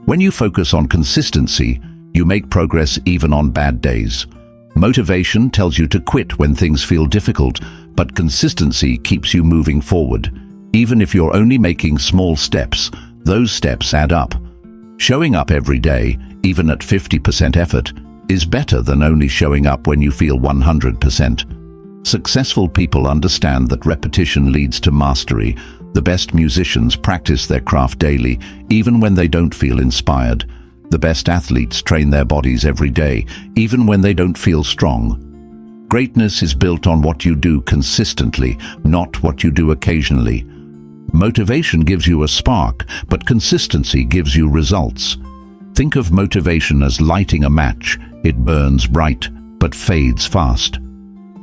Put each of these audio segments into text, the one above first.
When you focus on consistency, you make progress even on bad days. Motivation tells you to quit when things feel difficult, but consistency keeps you moving forward. Even if you're only making small steps, those steps add up. Showing up every day, even at 50% effort, is better than only showing up when you feel 100%. Successful people understand that repetition leads to mastery. The best musicians practice their craft daily, even when they don't feel inspired. The best athletes train their bodies every day, even when they don't feel strong. Greatness is built on what you do consistently, not what you do occasionally. Motivation gives you a spark, but consistency gives you results. Think of motivation as lighting a match. It burns bright, but fades fast.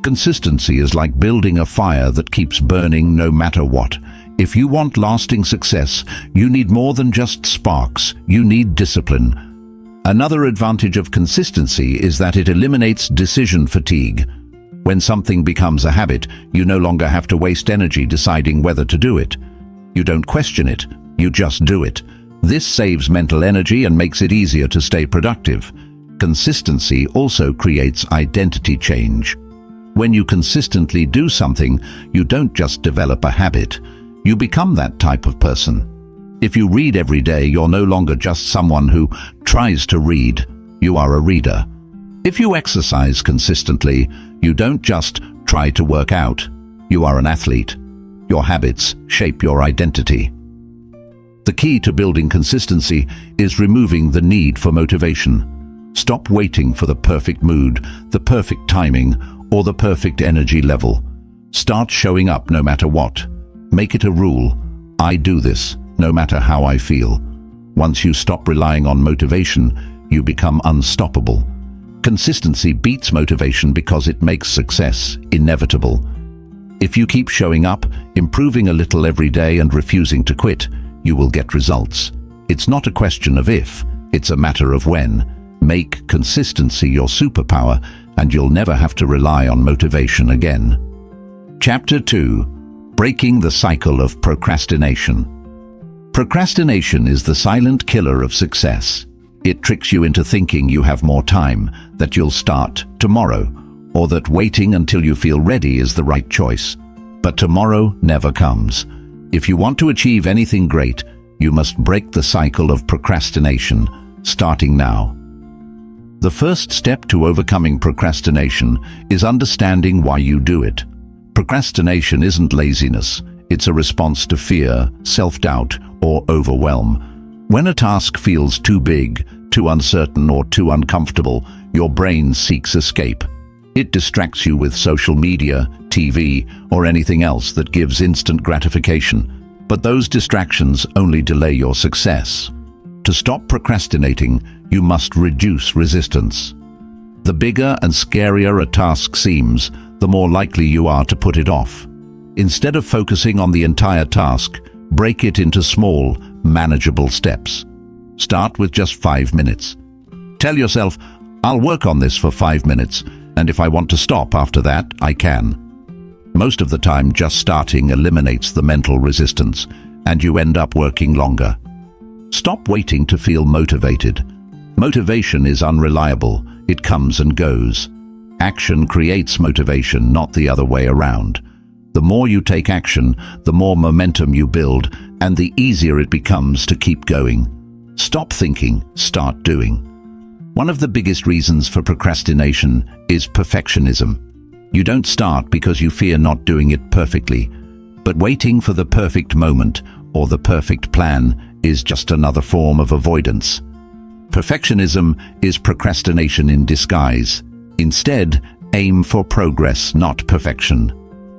Consistency is like building a fire that keeps burning no matter what. If you want lasting success, you need more than just sparks, you need discipline. Another advantage of consistency is that it eliminates decision fatigue. When something becomes a habit, you no longer have to waste energy deciding whether to do it. You don't question it, you just do it. This saves mental energy and makes it easier to stay productive. Consistency also creates identity change. When you consistently do something, you don't just develop a habit. You become that type of person. If you read every day, you're no longer just someone who tries to read. You are a reader. If you exercise consistently, you don't just try to work out. You are an athlete. Your habits shape your identity. The key to building consistency is removing the need for motivation. Stop waiting for the perfect mood, the perfect timing, or the perfect energy level. Start showing up no matter what. Make it a rule. I do this, no matter how I feel. Once you stop relying on motivation, you become unstoppable. Consistency beats motivation because it makes success inevitable. If you keep showing up, improving a little every day and refusing to quit, you will get results. It's not a question of if, it's a matter of when. Make consistency your superpower, and you'll never have to rely on motivation again. Chapter 2. Breaking the Cycle of Procrastination. Procrastination is the silent killer of success. It tricks you into thinking you have more time, that you'll start tomorrow, or that waiting until you feel ready is the right choice. But tomorrow never comes. If you want to achieve anything great, you must break the cycle of procrastination, starting now. The first step to overcoming procrastination is understanding why you do it. Procrastination isn't laziness. It's a response to fear, self-doubt, or overwhelm. When a task feels too big, too uncertain, or too uncomfortable, your brain seeks escape. It distracts you with social media, TV, or anything else that gives instant gratification. But those distractions only delay your success. To stop procrastinating, you must reduce resistance. The bigger and scarier a task seems, the more likely you are to put it off. Instead of focusing on the entire task, break it into small, manageable steps. Start with just 5 minutes. Tell yourself, I'll work on this for 5 minutes, and if I want to stop after that, I can. Most of the time, just starting eliminates the mental resistance, and you end up working longer. Stop waiting to feel motivated. Motivation is unreliable. It comes and goes. Action creates motivation, not the other way around. The more you take action, the more momentum you build, and the easier it becomes to keep going. Stop thinking, start doing. One of the biggest reasons for procrastination is perfectionism. You don't start because you fear not doing it perfectly, but waiting for the perfect moment or the perfect plan is just another form of avoidance. Perfectionism is procrastination in disguise. Instead, aim for progress, not perfection.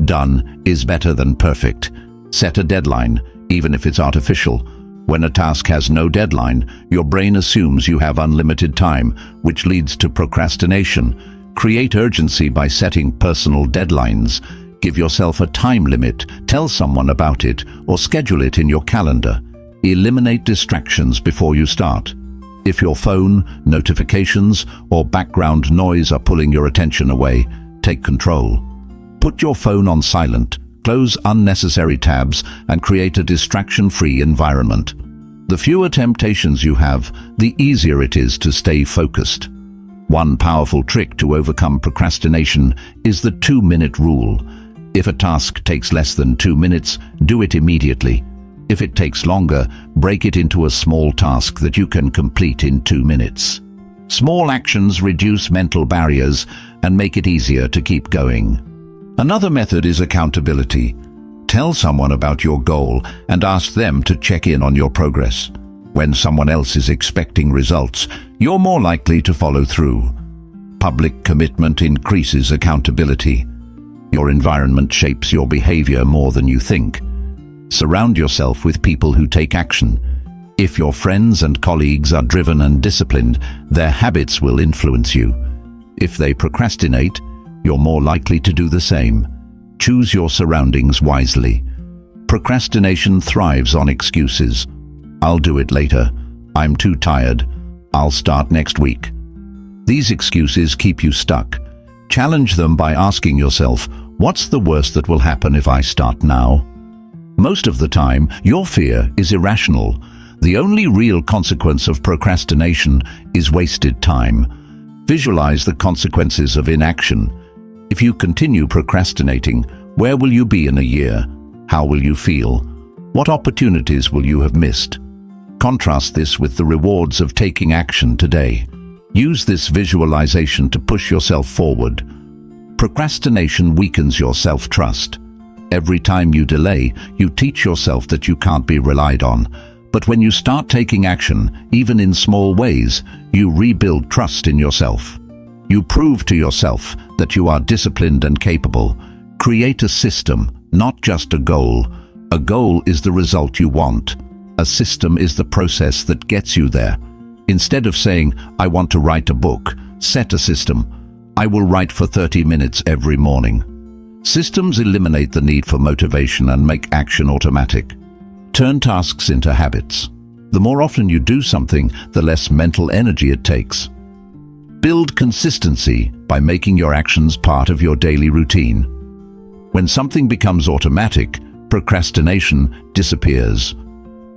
Done is better than perfect. Set a deadline, even if it's artificial. When a task has no deadline, your brain assumes you have unlimited time, which leads to procrastination. Create urgency by setting personal deadlines. Give yourself a time limit, tell someone about it, or schedule it in your calendar. Eliminate distractions before you start. If your phone, notifications, or background noise are pulling your attention away, take control. Put your phone on silent, close unnecessary tabs, and create a distraction-free environment. The fewer temptations you have, the easier it is to stay focused. One powerful trick to overcome procrastination is the 2-minute rule. If a task takes less than 2 minutes, do it immediately. If it takes longer, break it into a small task that you can complete in 2 minutes. Small actions reduce mental barriers and make it easier to keep going. Another method is accountability. Tell someone about your goal and ask them to check in on your progress. When someone else is expecting results, you're more likely to follow through. Public commitment increases accountability. Your environment shapes your behavior more than you think. Surround yourself with people who take action. If your friends and colleagues are driven and disciplined, their habits will influence you. If they procrastinate, you're more likely to do the same. Choose your surroundings wisely. Procrastination thrives on excuses. I'll do it later. I'm too tired. I'll start next week. These excuses keep you stuck. Challenge them by asking yourself, what's the worst that will happen if I start now? Most of the time, your fear is irrational. The only real consequence of procrastination is wasted time. Visualize the consequences of inaction. If you continue procrastinating, where will you be in a year? How will you feel? What opportunities will you have missed? Contrast this with the rewards of taking action today. Use this visualization to push yourself forward. Procrastination weakens your self-trust. Every time you delay, you teach yourself that you can't be relied on. But when you start taking action, even in small ways, you rebuild trust in yourself. You prove to yourself that you are disciplined and capable. Create a system, not just a goal. A goal is the result you want. A system is the process that gets you there. Instead of saying, I want to write a book, set a system. I will write for 30 minutes every morning. Systems eliminate the need for motivation and make action automatic. Turn tasks into habits. The more often you do something, the less mental energy it takes. Build consistency by making your actions part of your daily routine. When something becomes automatic, procrastination disappears.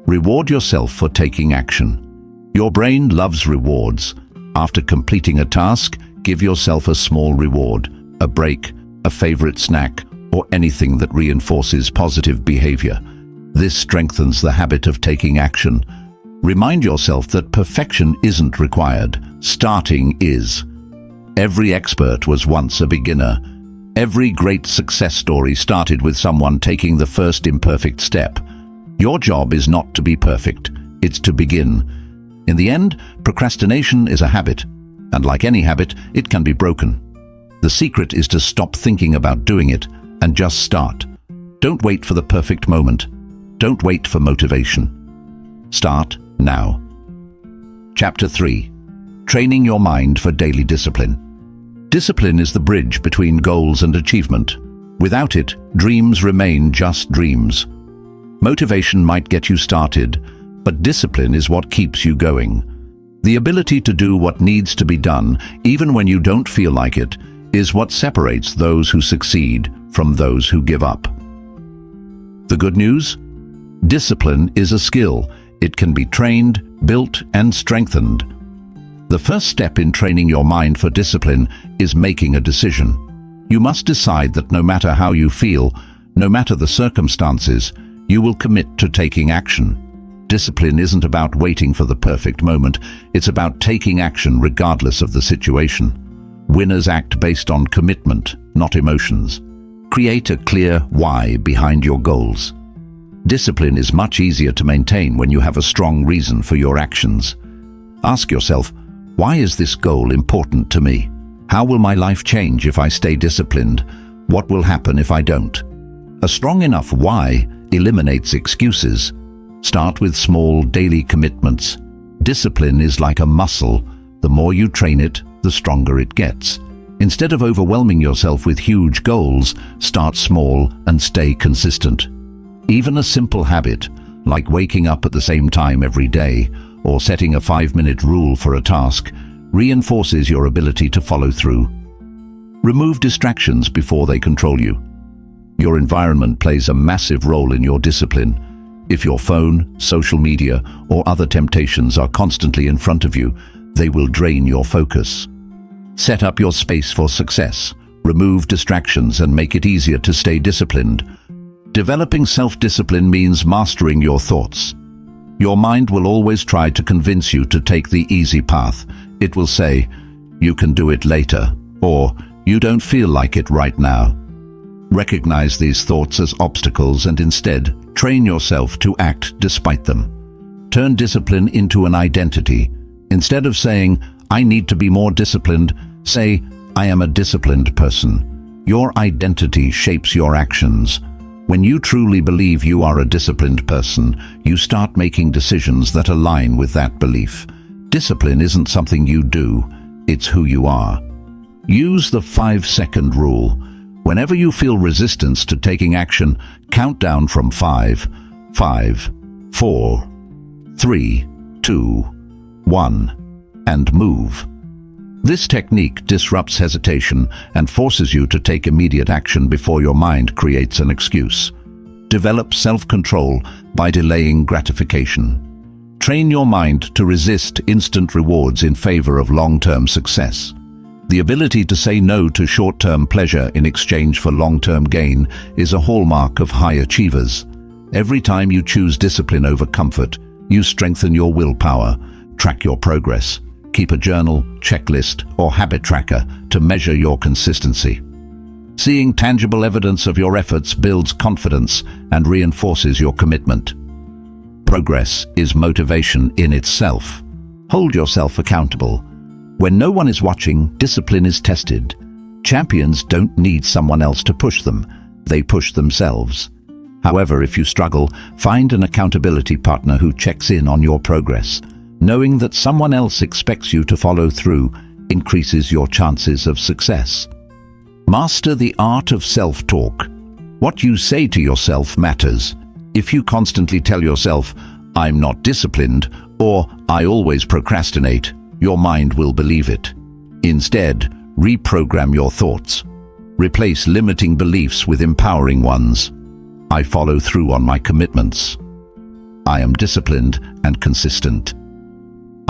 Reward yourself for taking action. Your brain loves rewards. After completing a task, give yourself a small reward, a break, a favorite snack, or anything that reinforces positive behavior. This strengthens the habit of taking action. Remind yourself that perfection isn't required. Starting is. Every expert was once a beginner. Every great success story started with someone taking the first imperfect step. Your job is not to be perfect, it's to begin. In the end, procrastination is a habit, and like any habit, it can be broken. The secret is to stop thinking about doing it and just start. Don't wait for the perfect moment. Don't wait for motivation. Start now. Chapter 3. Training your mind for daily discipline. Discipline is the bridge between goals and achievement. Without it, dreams remain just dreams. Motivation might get you started, but discipline is what keeps you going. The ability to do what needs to be done, even when you don't feel like it, is what separates those who succeed from those who give up. The good news? Discipline is a skill. It can be trained, built, and strengthened. The first step in training your mind for discipline is making a decision. You must decide that no matter how you feel, no matter the circumstances, you will commit to taking action. Discipline isn't about waiting for the perfect moment. It's about taking action regardless of the situation. Winners act based on commitment, not emotions. Create a clear why behind your goals. Discipline is much easier to maintain when you have a strong reason for your actions. Ask yourself, why is this goal important to me? How will my life change if I stay disciplined? What will happen if I don't? A strong enough why eliminates excuses. Start with small daily commitments. Discipline is like a muscle. The more you train it, the stronger it gets. Instead of overwhelming yourself with huge goals, start small and stay consistent. Even a simple habit, like waking up at the same time every day or setting a 5-minute rule for a task, reinforces your ability to follow through. Remove distractions before they control you. Your environment plays a massive role in your discipline. If your phone, social media, or other temptations are constantly in front of you, they will drain your focus. Set up your space for success. Remove distractions and make it easier to stay disciplined. Developing self-discipline means mastering your thoughts. Your mind will always try to convince you to take the easy path. It will say, "You can do it later," or "You don't feel like it right now." Recognize these thoughts as obstacles and instead train yourself to act despite them. Turn discipline into an identity. Instead of saying, "I need to be more disciplined," say, "I am a disciplined person." Your identity shapes your actions. When you truly believe you are a disciplined person, you start making decisions that align with that belief. Discipline isn't something you do, it's who you are. Use the 5-second rule. Whenever you feel resistance to taking action, count down from 5, 4, 3, 2, 1, and move. This technique disrupts hesitation and forces you to take immediate action before your mind creates an excuse. Develop self-control by delaying gratification. Train your mind to resist instant rewards in favor of long-term success. The ability to say no to short-term pleasure in exchange for long-term gain is a hallmark of high achievers. Every time you choose discipline over comfort, you strengthen your willpower. Track your progress. Keep a journal, checklist, or habit tracker to measure your consistency. Seeing tangible evidence of your efforts builds confidence and reinforces your commitment. Progress is motivation in itself. Hold yourself accountable. When no one is watching, discipline is tested. Champions don't need someone else to push them. They push themselves. However, if you struggle, find an accountability partner who checks in on your progress. Knowing that someone else expects you to follow through increases your chances of success. Master the art of self-talk. What you say to yourself matters. If you constantly tell yourself, "I'm not disciplined," or "I always procrastinate," your mind will believe it. Instead, reprogram your thoughts. Replace limiting beliefs with empowering ones. I follow through on my commitments. I am disciplined and consistent.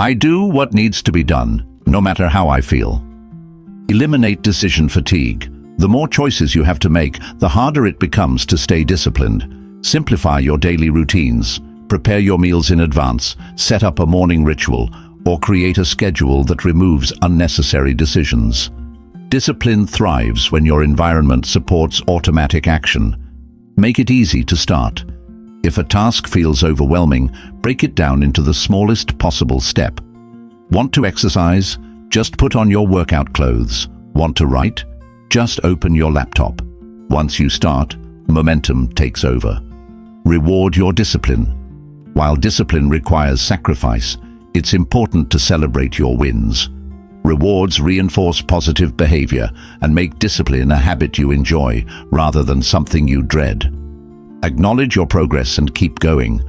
I do what needs to be done, no matter how I feel. Eliminate decision fatigue. The more choices you have to make, the harder it becomes to stay disciplined. Simplify your daily routines. Prepare your meals in advance, set up a morning ritual, or create a schedule that removes unnecessary decisions. Discipline thrives when your environment supports automatic action. Make it easy to start. If a task feels overwhelming, break it down into the smallest possible step. Want to exercise? Just put on your workout clothes. Want to write? Just open your laptop. Once you start, momentum takes over. Reward your discipline. While discipline requires sacrifice, it's important to celebrate your wins. Rewards reinforce positive behavior and make discipline a habit you enjoy rather than something you dread. Acknowledge your progress and keep going.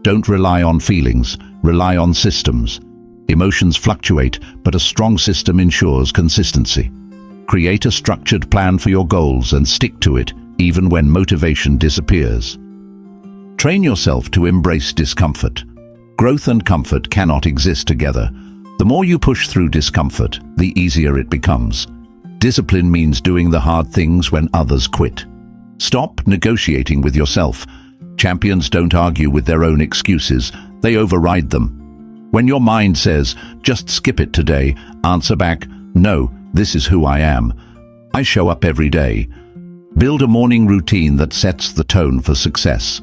Don't rely on feelings, rely on systems. Emotions fluctuate, but a strong system ensures consistency. Create a structured plan for your goals and stick to it, even when motivation disappears. Train yourself to embrace discomfort. Growth and comfort cannot exist together. The more you push through discomfort, the easier it becomes. Discipline means doing the hard things when others quit. Stop negotiating with yourself. Champions don't argue with their own excuses, they override them. When your mind says, "Just skip it today," answer back, "No, this is who I am. I show up every day." Build a morning routine that sets the tone for success.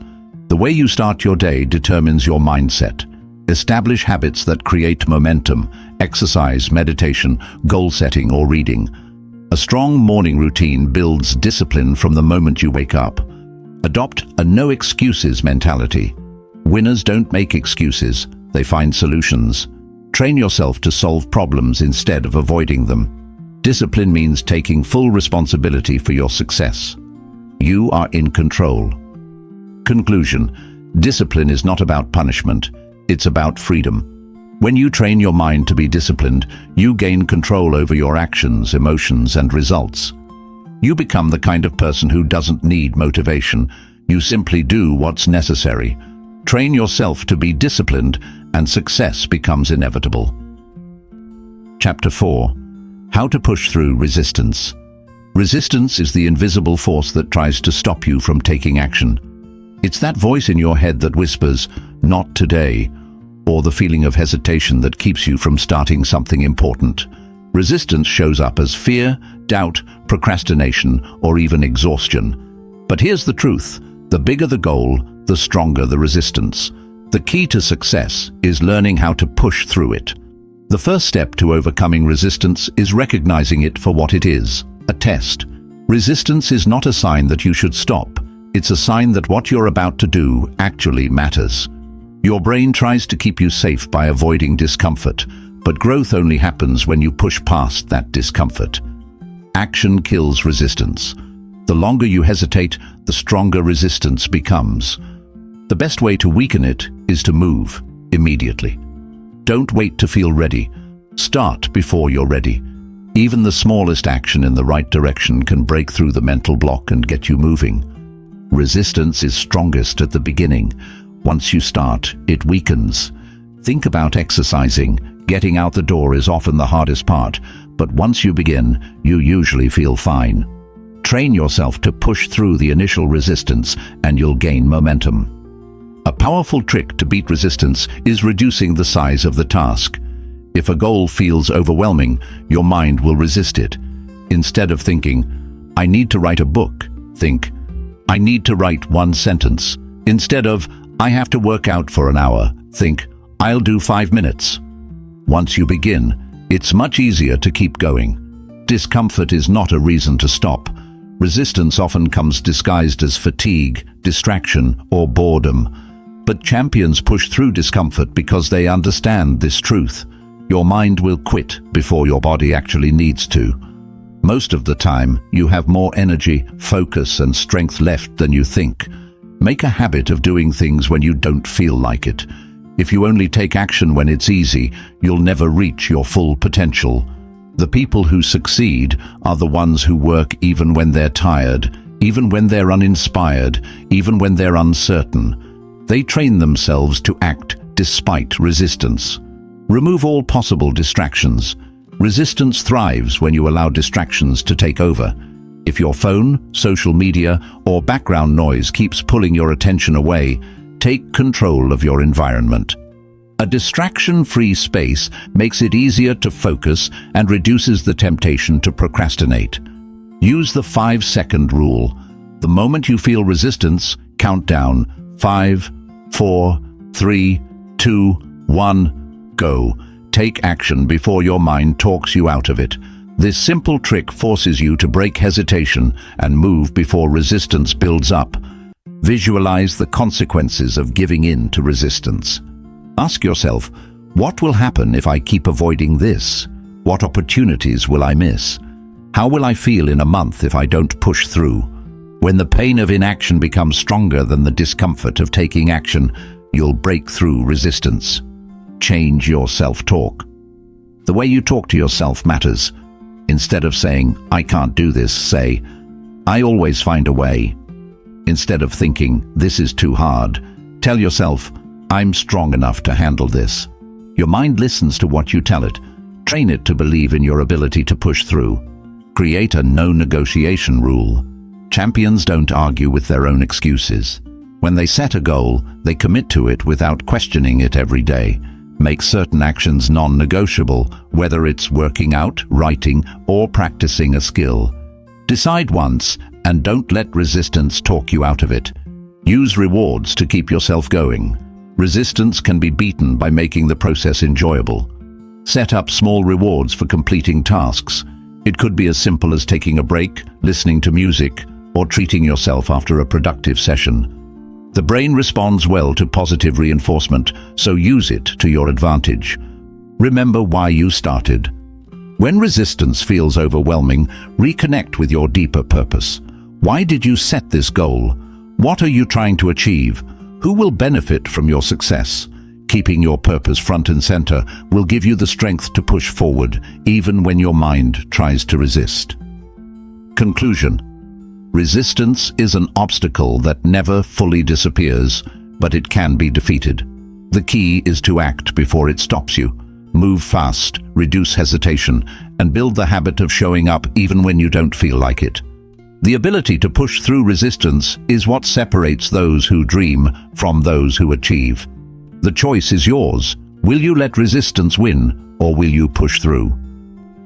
The way you start your day determines your mindset. Establish habits that create momentum: exercise, meditation, goal setting, or reading. A strong morning routine builds discipline from the moment you wake up. Adopt a no excuses mentality. Winners don't make excuses, they find solutions. Train yourself to solve problems instead of avoiding them. Discipline means taking full responsibility for your success. You are in control. Conclusion: discipline is not about punishment, it's about freedom. When you train your mind to be disciplined, you gain control over your actions, emotions, and results. You become the kind of person who doesn't need motivation. You simply do what's necessary. Train yourself to be disciplined, and success becomes inevitable. Chapter 4. How to push through resistance. Resistance is the invisible force that tries to stop you from taking action. It's that voice in your head that whispers, "Not today," or the feeling of hesitation that keeps you from starting something important. Resistance shows up as fear, doubt, procrastination, or even exhaustion. But here's the truth: the bigger the goal, the stronger the resistance. The key to success is learning how to push through it. The first step to overcoming resistance is recognizing it for what it is: a test. Resistance is not a sign that you should stop. It's a sign that what you're about to do actually matters. Your brain tries to keep you safe by avoiding discomfort, but growth only happens when you push past that discomfort. Action kills resistance. The longer you hesitate, the stronger resistance becomes. The best way to weaken it is to move immediately. Don't wait to feel ready. Start before you're ready. Even the smallest action in the right direction can break through the mental block and get you moving. Resistance is strongest at the beginning. Once you start, it weakens. Think about exercising. Getting out the door is often the hardest part, but once you begin, you usually feel fine. Train yourself to push through the initial resistance, and you'll gain momentum. A powerful trick to beat resistance is reducing the size of the task. If a goal feels overwhelming, your mind will resist it. Instead of thinking, "I need to write a book," think, "I need to write one sentence." Instead of, "I have to work out for an hour," think, "I'll do 5 minutes." Once you begin, it's much easier to keep going. Discomfort is not a reason to stop. Resistance often comes disguised as fatigue, distraction, or boredom. But champions push through discomfort because they understand this truth. Your mind will quit before your body actually needs to. Most of the time, you have more energy, focus, and strength left than you think. Make a habit of doing things when you don't feel like it. If you only take action when it's easy, you'll never reach your full potential. The people who succeed are the ones who work even when they're tired, even when they're uninspired, even when they're uncertain. They train themselves to act despite resistance. Remove all possible distractions. Resistance thrives when you allow distractions to take over. If your phone, social media, or background noise keeps pulling your attention away, take control of your environment. A distraction-free space makes it easier to focus and reduces the temptation to procrastinate. Use the 5-second rule. The moment you feel resistance, count down 5, 4, 3, 2, 1, go. Take action before your mind talks you out of it. This simple trick forces you to break hesitation and move before resistance builds up. Visualize the consequences of giving in to resistance. Ask yourself, what will happen if I keep avoiding this? What opportunities will I miss? How will I feel in a month if I don't push through? When the pain of inaction becomes stronger than the discomfort of taking action, you'll break through resistance. Change your self-talk. The way you talk to yourself matters. Instead of saying, "I can't do this," say, "I always find a way." Instead of thinking, "This is too hard," tell yourself, "I'm strong enough to handle this." Your mind listens to what you tell it. Train it to believe in your ability to push through. Create a no-negotiation rule. Champions don't argue with their own excuses. When they set a goal, they commit to it without questioning it every day. Make certain actions non-negotiable, whether it's working out, writing, or practicing a skill. Decide once, and don't let resistance talk you out of it. Use rewards to keep yourself going. Resistance can be beaten by making the process enjoyable. Set up small rewards for completing tasks. It could be as simple as taking a break, listening to music, or treating yourself after a productive session. The brain responds well to positive reinforcement, so use it to your advantage. Remember why you started. When resistance feels overwhelming, reconnect with your deeper purpose. Why did you set this goal? What are you trying to achieve? Who will benefit from your success? Keeping your purpose front and center will give you the strength to push forward, even when your mind tries to resist. Conclusion. Resistance is an obstacle that never fully disappears. but it can be defeated. The key is to act before it stops you. Move fast, reduce hesitation, and build the habit of showing up even when you don't feel like it. The ability to push through resistance is what separates those who dream from those who achieve. The choice is yours. Will you let resistance win, or will you push through?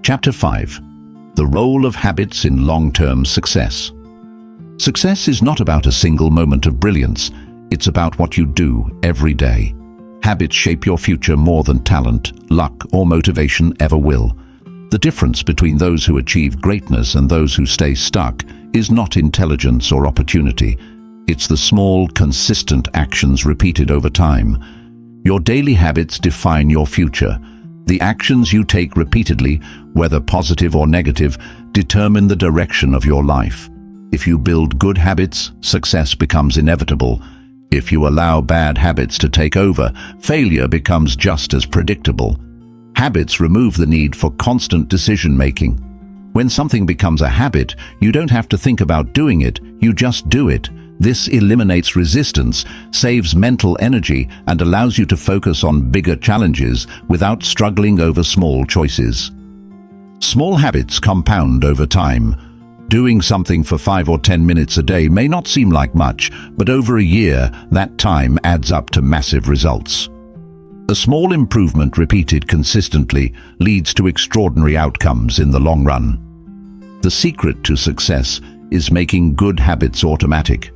Chapter 5. The role of habits in long-term success. Success is not about a single moment of brilliance. It's about what you do every day. Habits shape your future more than talent, luck, or motivation ever will. The difference between those who achieve greatness and those who stay stuck is not intelligence or opportunity. It's the small, consistent actions repeated over time. Your daily habits define your future. The actions you take repeatedly, whether positive or negative, determine the direction of your life. If you build good habits, success becomes inevitable. If you allow bad habits to take over, failure becomes just as predictable. Habits remove the need for constant decision-making. When something becomes a habit, you don't have to think about doing it, you just do it. This eliminates resistance, saves mental energy, and allows you to focus on bigger challenges without struggling over small choices. Small habits compound over time. Doing something for 5 or 10 minutes a day may not seem like much, but over a year, that time adds up to massive results. A small improvement repeated consistently leads to extraordinary outcomes in the long run. The secret to success is making good habits automatic.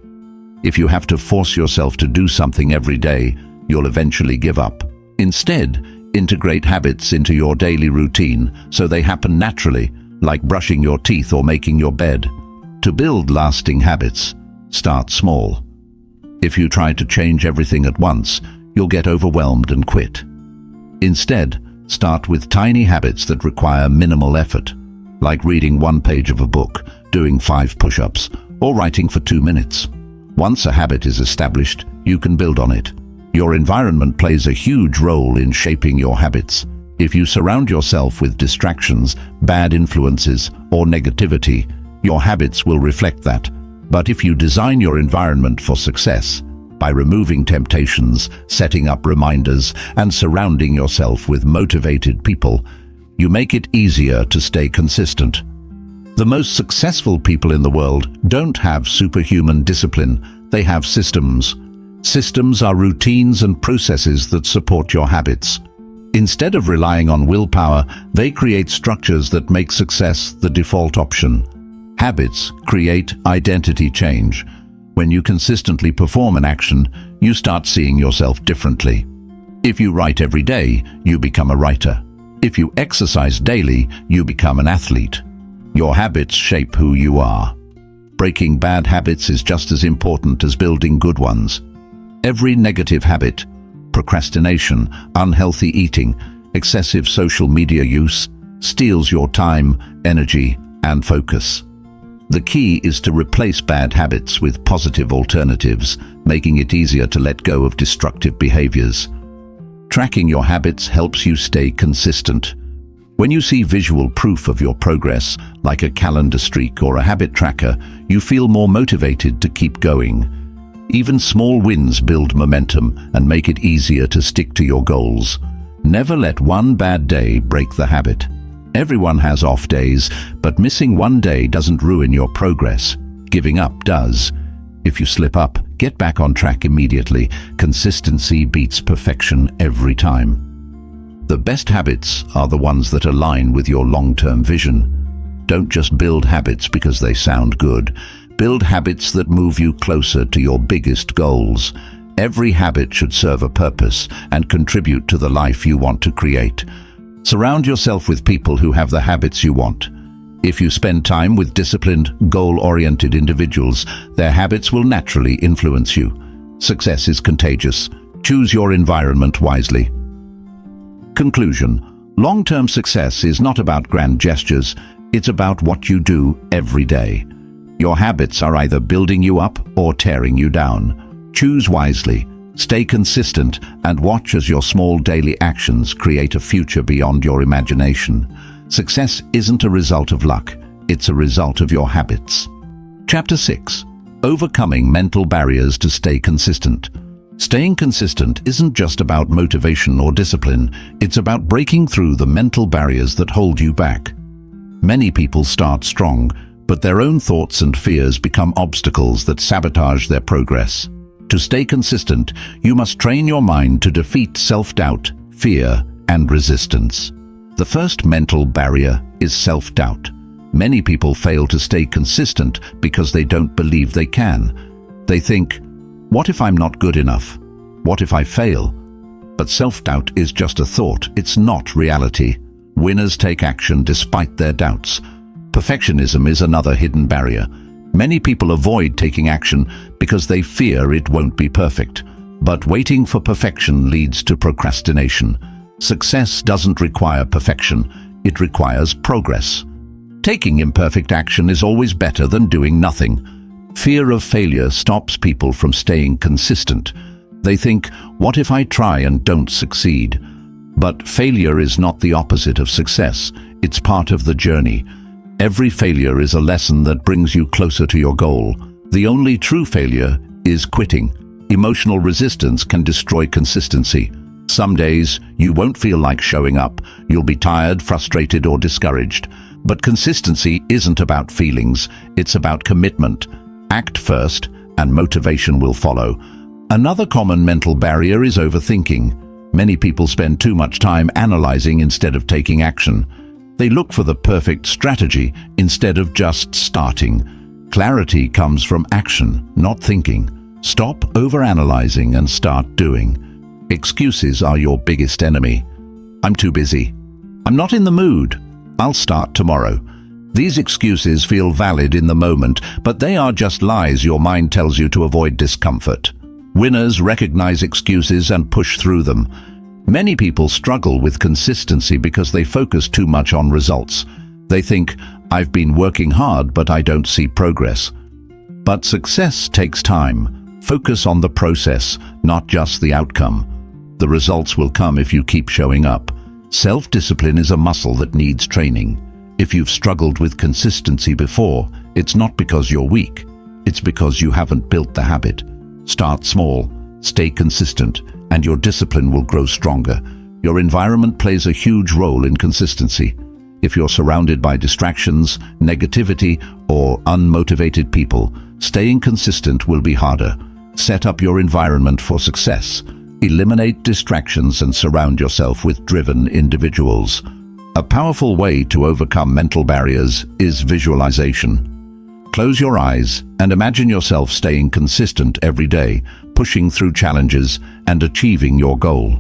If you have to force yourself to do something every day, you'll eventually give up. Instead, integrate habits into your daily routine so they happen naturally, like brushing your teeth or making your bed. To build lasting habits, start small. If you try to change everything at once, you'll get overwhelmed and quit. Instead, start with tiny habits that require minimal effort, like reading 1 page of a book, doing 5 push-ups, or writing for 2 minutes. Once a habit is established, you can build on it. Your environment plays a huge role in shaping your habits. If you surround yourself with distractions, bad influences, or negativity, your habits will reflect that. But if you design your environment for success, by removing temptations, setting up reminders, and surrounding yourself with motivated people, you make it easier to stay consistent. The most successful people in the world don't have superhuman discipline, they have systems. Systems are routines and processes that support your habits. Instead of relying on willpower, they create structures that make success the default option. Habits create identity change. When you consistently perform an action, you start seeing yourself differently. If you write every day, you become a writer. If you exercise daily, you become an athlete. Your habits shape who you are. Breaking bad habits is just as important as building good ones. Every negative habit, procrastination, unhealthy eating, excessive social media use, steals your time, energy, and focus. The key is to replace bad habits with positive alternatives, making it easier to let go of destructive behaviors. Tracking your habits helps you stay consistent. When you see visual proof of your progress, like a calendar streak or a habit tracker, you feel more motivated to keep going. Even small wins build momentum and make it easier to stick to your goals. Never let one bad day break the habit. Everyone has off days, but missing one day doesn't ruin your progress. Giving up does. If you slip up, get back on track immediately. Consistency beats perfection every time. The best habits are the ones that align with your long-term vision. Don't just build habits because they sound good. Build habits that move you closer to your biggest goals. Every habit should serve a purpose and contribute to the life you want to create. Surround yourself with people who have the habits you want. If you spend time with disciplined, goal-oriented individuals, their habits will naturally influence you. Success is contagious. Choose your environment wisely. Conclusion: long-term success is not about grand gestures, it's about what you do every day. Your habits are either building you up or tearing you down. Choose wisely, stay consistent, and watch as your small daily actions create a future beyond your imagination. Success isn't a result of luck, it's a result of your habits. Chapter 6. Overcoming mental barriers to stay consistent. Staying consistent isn't just about motivation or discipline, it's about breaking through the mental barriers that hold you back. Many people start strong, but their own thoughts and fears become obstacles that sabotage their progress. To stay consistent, you must train your mind to defeat self-doubt, fear, and resistance. The first mental barrier is self-doubt. Many people fail to stay consistent because they don't believe they can. They think, "What if I'm not good enough? What if I fail?" But self-doubt is just a thought, it's not reality. Winners take action despite their doubts. Perfectionism is another hidden barrier. Many people avoid taking action because they fear it won't be perfect. But waiting for perfection leads to procrastination. Success doesn't require perfection, it requires progress. Taking imperfect action is always better than doing nothing. Fear of failure stops people from staying consistent. They think, "What if I try and don't succeed?" But failure is not the opposite of success, it's part of the journey. Every failure is a lesson that brings you closer to your goal. The only true failure is quitting. Emotional resistance can destroy consistency. Some days, you won't feel like showing up. You'll be tired, frustrated, or discouraged. But consistency isn't about feelings, it's about commitment. Act first, and motivation will follow. Another common mental barrier is overthinking. Many people spend too much time analyzing instead of taking action. They look for the perfect strategy instead of just starting. Clarity comes from action, not thinking. Stop overanalyzing and start doing. Excuses are your biggest enemy. "I'm too busy. I'm not in the mood. I'll start tomorrow." These excuses feel valid in the moment, but they are just lies your mind tells you to avoid discomfort. Winners recognize excuses and push through them. Many people struggle with consistency because they focus too much on results. They think, "I've been working hard, but I don't see progress." But success takes time. Focus on the process, not just the outcome. The results will come if you keep showing up. Self-discipline is a muscle that needs training. If you've struggled with consistency before, it's not because you're weak. It's because you haven't built the habit. Start small, stay consistent, and your discipline will grow stronger. Your environment plays a huge role in consistency. If you're surrounded by distractions, negativity, or unmotivated people, staying consistent will be harder. Set up your environment for success. Eliminate distractions and surround yourself with driven individuals. A powerful way to overcome mental barriers is visualization. Close your eyes and imagine yourself staying consistent every day, pushing through challenges and achieving your goal.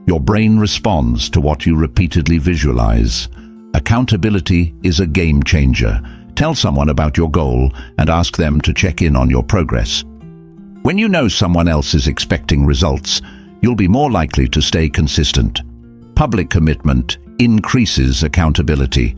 Your brain responds to what you repeatedly visualize. Accountability is a game changer. Tell someone about your goal and ask them to check in on your progress. When you know someone else is expecting results, you'll be more likely to stay consistent. Public commitment increases accountability.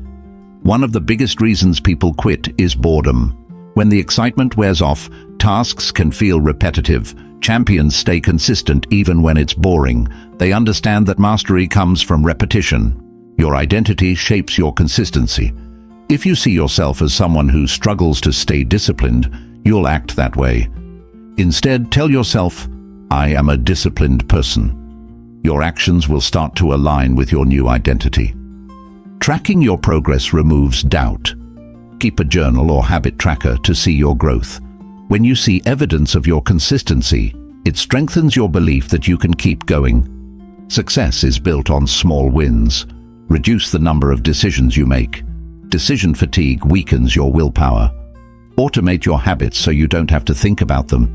One of the biggest reasons people quit is boredom. When the excitement wears off, tasks can feel repetitive. Champions stay consistent even when it's boring. They understand that mastery comes from repetition. Your identity shapes your consistency. If you see yourself as someone who struggles to stay disciplined, you'll act that way. Instead, tell yourself, "I am a disciplined person." Your actions will start to align with your new identity. Tracking your progress removes doubt. Keep a journal or habit tracker to see your growth. When you see evidence of your consistency, it strengthens your belief that you can keep going. Success is built on small wins. Reduce the number of decisions you make. Decision fatigue weakens your willpower. Automate your habits so you don't have to think about them.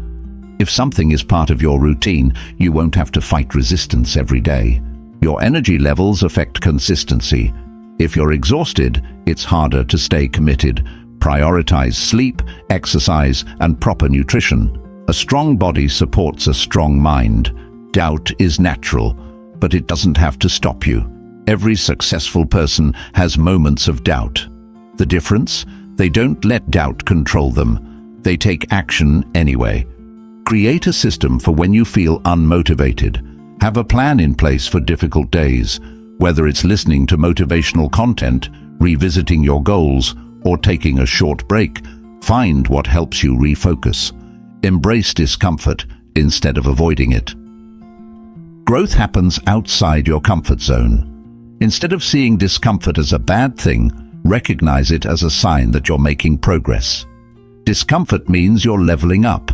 If something is part of your routine, you won't have to fight resistance every day. Your energy levels affect consistency. If you're exhausted, it's harder to stay committed. Prioritize sleep, exercise, and proper nutrition. A strong body supports a strong mind. Doubt is natural, but it doesn't have to stop you. Every successful person has moments of doubt. The difference? They don't let doubt control them. They take action anyway. Create a system for when you feel unmotivated. Have a plan in place for difficult days. Whether it's listening to motivational content, revisiting your goals, or taking a short break, find what helps you refocus. Embrace discomfort. instead of avoiding it. Growth happens outside your comfort zone. Instead of seeing discomfort as a bad thing, recognize it as a sign that you're making progress. Discomfort means you're leveling up.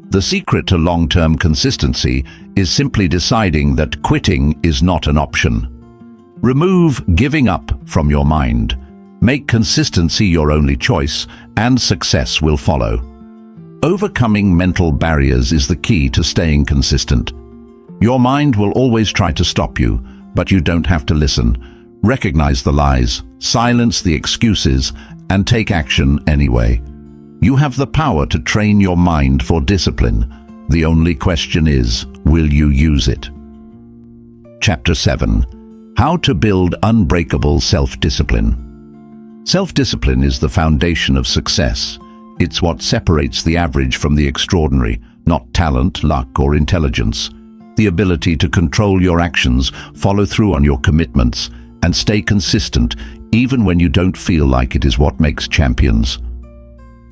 The secret to long-term consistency is simply deciding that quitting is not an option. Remove giving up from your mind. Make consistency your only choice, and success will follow. Overcoming mental barriers is the key to staying consistent. Your mind will always try to stop you, but you don't have to listen. Recognize the lies, silence the excuses, and take action anyway. You have the power to train your mind for discipline. The only question is, will you use it? Chapter 7. How to build unbreakable self-discipline. Self-discipline is the foundation of success. It's what separates the average from the extraordinary, not talent, luck, or intelligence. The ability to control your actions, follow through on your commitments, and stay consistent even when you don't feel like it is what makes champions.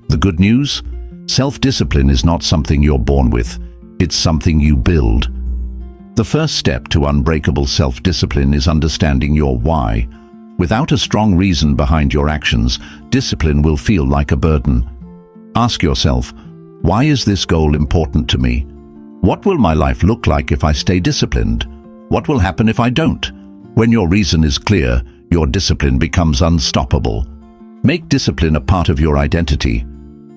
The good news? Self-discipline is not something you're born with. It's something you build. The first step to unbreakable self-discipline is understanding your why. Without a strong reason behind your actions, discipline will feel like a burden. Ask yourself, why is this goal important to me? What will my life look like if I stay disciplined? What will happen if I don't? When your reason is clear, your discipline becomes unstoppable. Make discipline a part of your identity.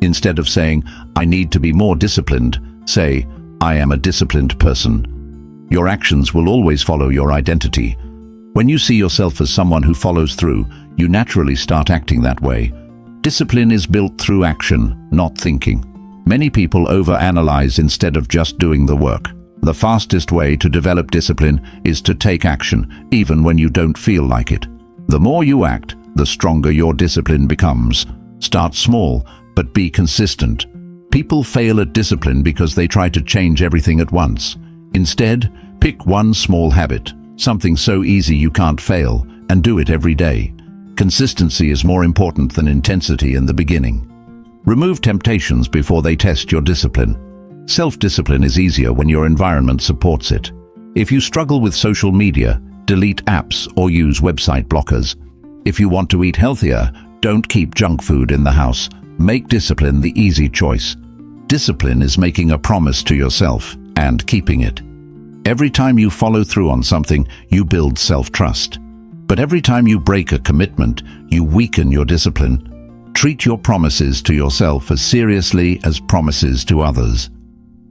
Instead of saying, I need to be more disciplined, say, I am a disciplined person. Your actions will always follow your identity. When you see yourself as someone who follows through, you naturally start acting that way. Discipline is built through action, not thinking. Many people overanalyze instead of just doing the work. The fastest way to develop discipline is to take action, even when you don't feel like it. The more you act, the stronger your discipline becomes. Start small, but be consistent. People fail at discipline because they try to change everything at once. Instead, pick one small habit, something so easy you can't fail, and do it every day. Consistency is more important than intensity in the beginning. Remove temptations before they test your discipline. Self-discipline is easier when your environment supports it. If you struggle with social media, delete apps or use website blockers. If you want to eat healthier, don't keep junk food in the house. Make discipline the easy choice. Discipline is making a promise to yourself and keeping it. Every time you follow through on something, you build self-trust. But every time you break a commitment, you weaken your discipline. Treat your promises to yourself as seriously as promises to others.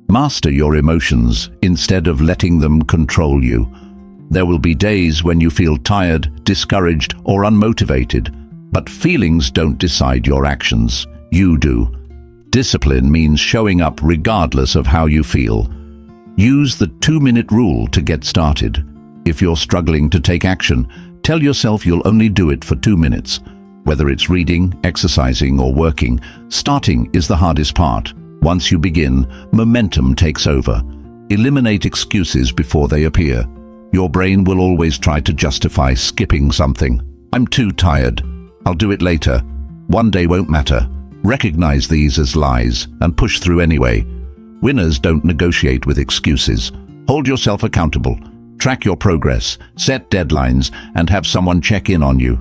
Master your emotions instead of letting them control you. There will be days when you feel tired, discouraged, or unmotivated, but feelings don't decide your actions. You do. Discipline means showing up regardless of how you feel. Use the 2-minute rule to get started. If you're struggling to take action, tell yourself you'll only do it for 2 minutes. Whether it's reading, exercising, or working, starting is the hardest part. Once you begin, momentum takes over. Eliminate excuses before they appear. Your brain will always try to justify skipping something. I'm too tired. I'll do it later. One day won't matter. Recognize these as lies and push through anyway. Winners don't negotiate with excuses. Hold yourself accountable. Track your progress, set deadlines, and have someone check in on you.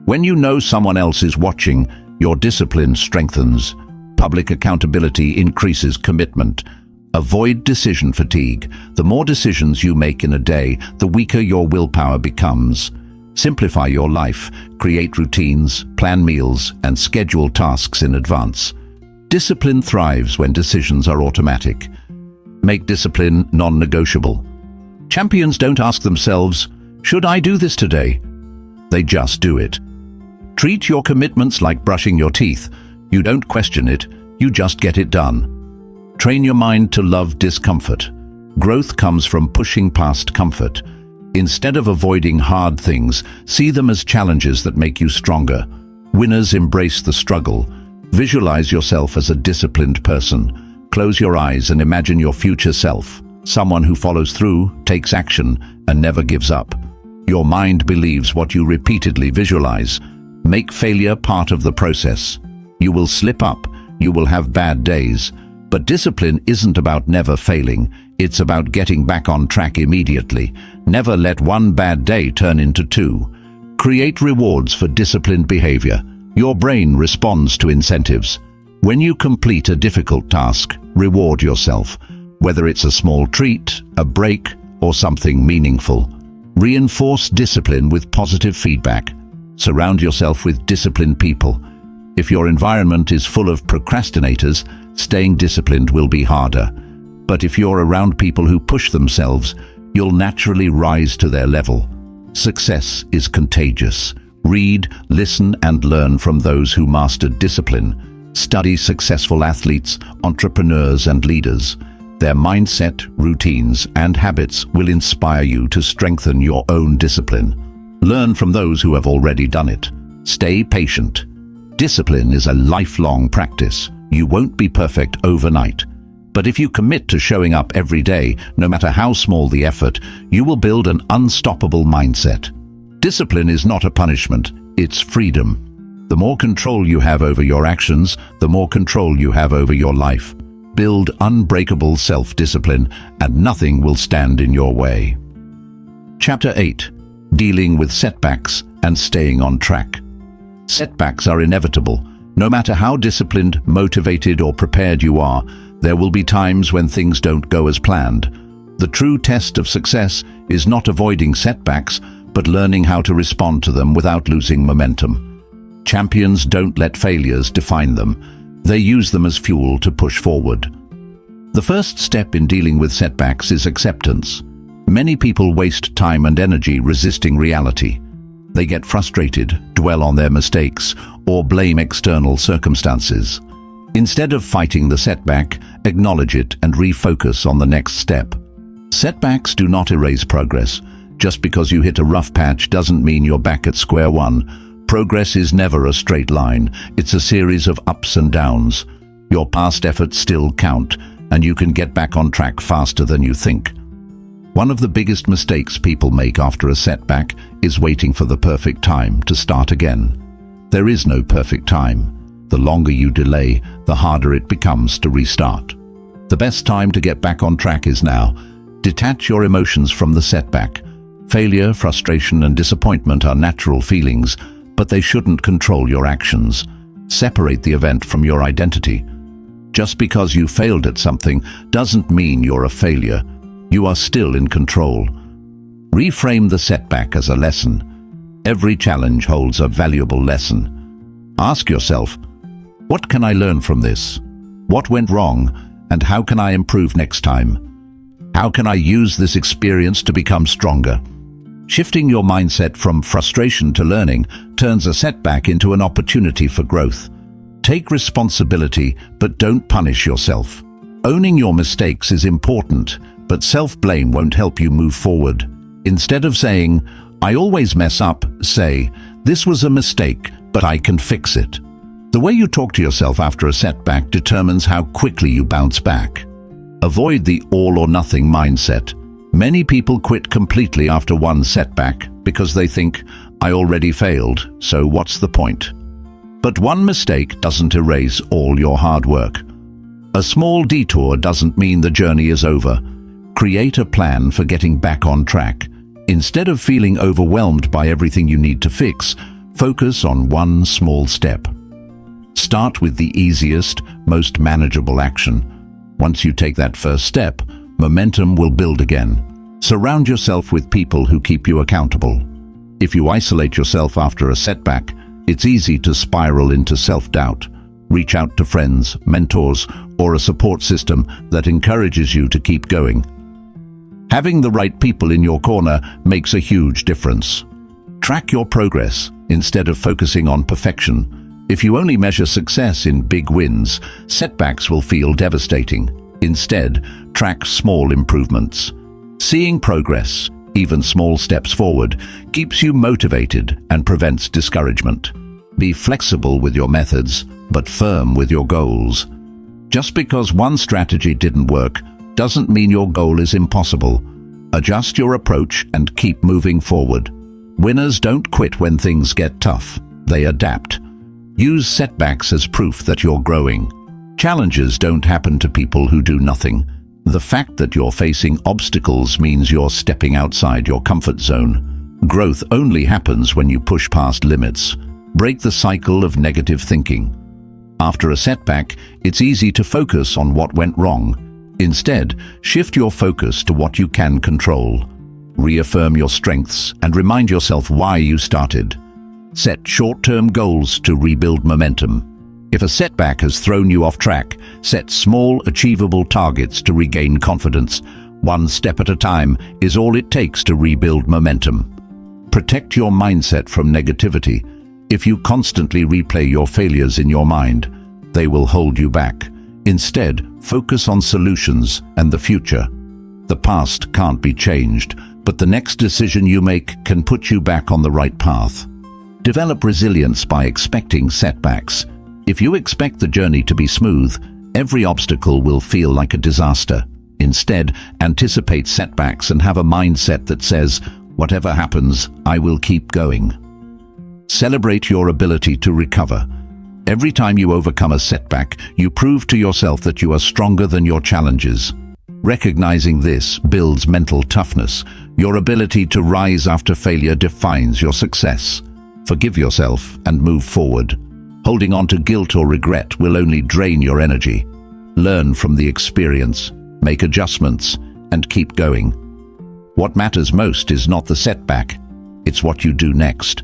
When you know someone else is watching, your discipline strengthens. Public accountability increases commitment. Avoid decision fatigue. The more decisions you make in a day, the weaker your willpower becomes. Simplify your life, create routines, plan meals, and schedule tasks in advance. Discipline thrives when decisions are automatic. Make discipline non-negotiable. Champions don't ask themselves, should I do this today? They just do it. Treat your commitments like brushing your teeth. You don't question it, you just get it done. Train your mind to love discomfort. Growth comes from pushing past comfort. Instead of avoiding hard things, see them as challenges that make you stronger. Winners embrace the struggle. Visualize yourself as a disciplined person. Close your eyes and imagine your future self. Someone who follows through, takes action, and never gives up. Your mind believes what you repeatedly visualize. Make failure part of the process. You will slip up, you will have bad days, But discipline isn't about never failing, it's about getting back on track immediately. Never let one bad day turn into two. Create rewards for disciplined behavior. Your brain responds to incentives. When you complete a difficult task, reward yourself, whether it's a small treat, a break, or something meaningful. Reinforce discipline with positive feedback. Surround yourself with disciplined people. If your environment is full of procrastinators, staying disciplined will be harder. But if you're around people who push themselves, you'll naturally rise to their level. Success is contagious. Read, listen, and learn from those who mastered discipline. Study successful athletes, entrepreneurs, and leaders. Their mindset, routines, and habits will inspire you to strengthen your own discipline. Learn from those who have already done it. Stay patient. Discipline is a lifelong practice. You won't be perfect overnight. But if you commit to showing up every day, no matter how small the effort, you will build an unstoppable mindset. Discipline is not a punishment, it's freedom. The more control you have over your actions, the more control you have over your life. Build unbreakable self-discipline, and nothing will stand in your way. Chapter 8. Dealing with setbacks and staying on track. Setbacks are inevitable. No matter how disciplined, motivated, or prepared you are, there will be times when things don't go as planned. The true test of success is not avoiding setbacks, but learning how to respond to them without losing momentum. Champions don't let failures define them. They use them as fuel to push forward. The first step in dealing with setbacks is acceptance. Many people waste time and energy resisting reality. They get frustrated, dwell on their mistakes, or blame external circumstances. Instead of fighting the setback, acknowledge it and refocus on the next step. Setbacks do not erase progress. Just because you hit a rough patch doesn't mean you're back at square one. Progress is never a straight line. It's a series of ups and downs. Your past efforts still count, and you can get back on track faster than you think. One of the biggest mistakes people make after a setback is waiting for the perfect time to start again. There is no perfect time. The longer you delay, the harder it becomes to restart. The best time to get back on track is now. Detach your emotions from the setback. Failure, frustration, and disappointment are natural feelings, but they shouldn't control your actions. Separate the event from your identity. Just because you failed at something doesn't mean you're a failure. You are still in control. Reframe the setback as a lesson. Every challenge holds a valuable lesson. Ask yourself, what can I learn from this? What went wrong, and how can I improve next time? How can I use this experience to become stronger? Shifting your mindset from frustration to learning turns a setback into an opportunity for growth. Take responsibility, but don't punish yourself. Owning your mistakes is important, but self-blame won't help you move forward. Instead of saying, "I always mess up," say, "This was a mistake, but I can fix it." The way you talk to yourself after a setback determines how quickly you bounce back. Avoid the all-or-nothing mindset. Many people quit completely after one setback because they think, "I already failed, so what's the point?" But one mistake doesn't erase all your hard work. A small detour doesn't mean the journey is over. Create a plan for getting back on track. Instead of feeling overwhelmed by everything you need to fix, focus on one small step. Start with the easiest, most manageable action. Once you take that first step, momentum will build again. Surround yourself with people who keep you accountable. If you isolate yourself after a setback, it's easy to spiral into self-doubt. Reach out to friends, mentors, or a support system that encourages you to keep going. Having the right people in your corner makes a huge difference. Track your progress instead of focusing on perfection. If you only measure success in big wins, setbacks will feel devastating. Instead, track small improvements. Seeing progress, even small steps forward, keeps you motivated and prevents discouragement. Be flexible with your methods, but firm with your goals. Just because one strategy didn't work doesn't mean your goal is impossible. Adjust your approach and keep moving forward. Winners don't quit when things get tough. They adapt. Use setbacks as proof that you're growing. Challenges don't happen to people who do nothing. The fact that you're facing obstacles means you're stepping outside your comfort zone. Growth only happens when you push past limits. Break the cycle of negative thinking. After a setback, it's easy to focus on what went wrong. Instead, shift your focus to what you can control. Reaffirm your strengths and remind yourself why you started. Set short-term goals to rebuild momentum. If a setback has thrown you off track, set small, achievable targets to regain confidence. One step at a time is all it takes to rebuild momentum. Protect your mindset from negativity. If you constantly replay your failures in your mind, they will hold you back. Instead, focus on solutions and the future. The past can't be changed, but the next decision you make can put you back on the right path. Develop resilience by expecting setbacks. If you expect the journey to be smooth, every obstacle will feel like a disaster. Instead, anticipate setbacks and have a mindset that says, "Whatever happens, I will keep going." Celebrate your ability to recover. Every time you overcome a setback, you prove to yourself that you are stronger than your challenges. Recognizing this builds mental toughness. Your ability to rise after failure defines your success. Forgive yourself and move forward. Holding on to guilt or regret will only drain your energy. Learn from the experience, make adjustments, and keep going. What matters most is not the setback, it's what you do next.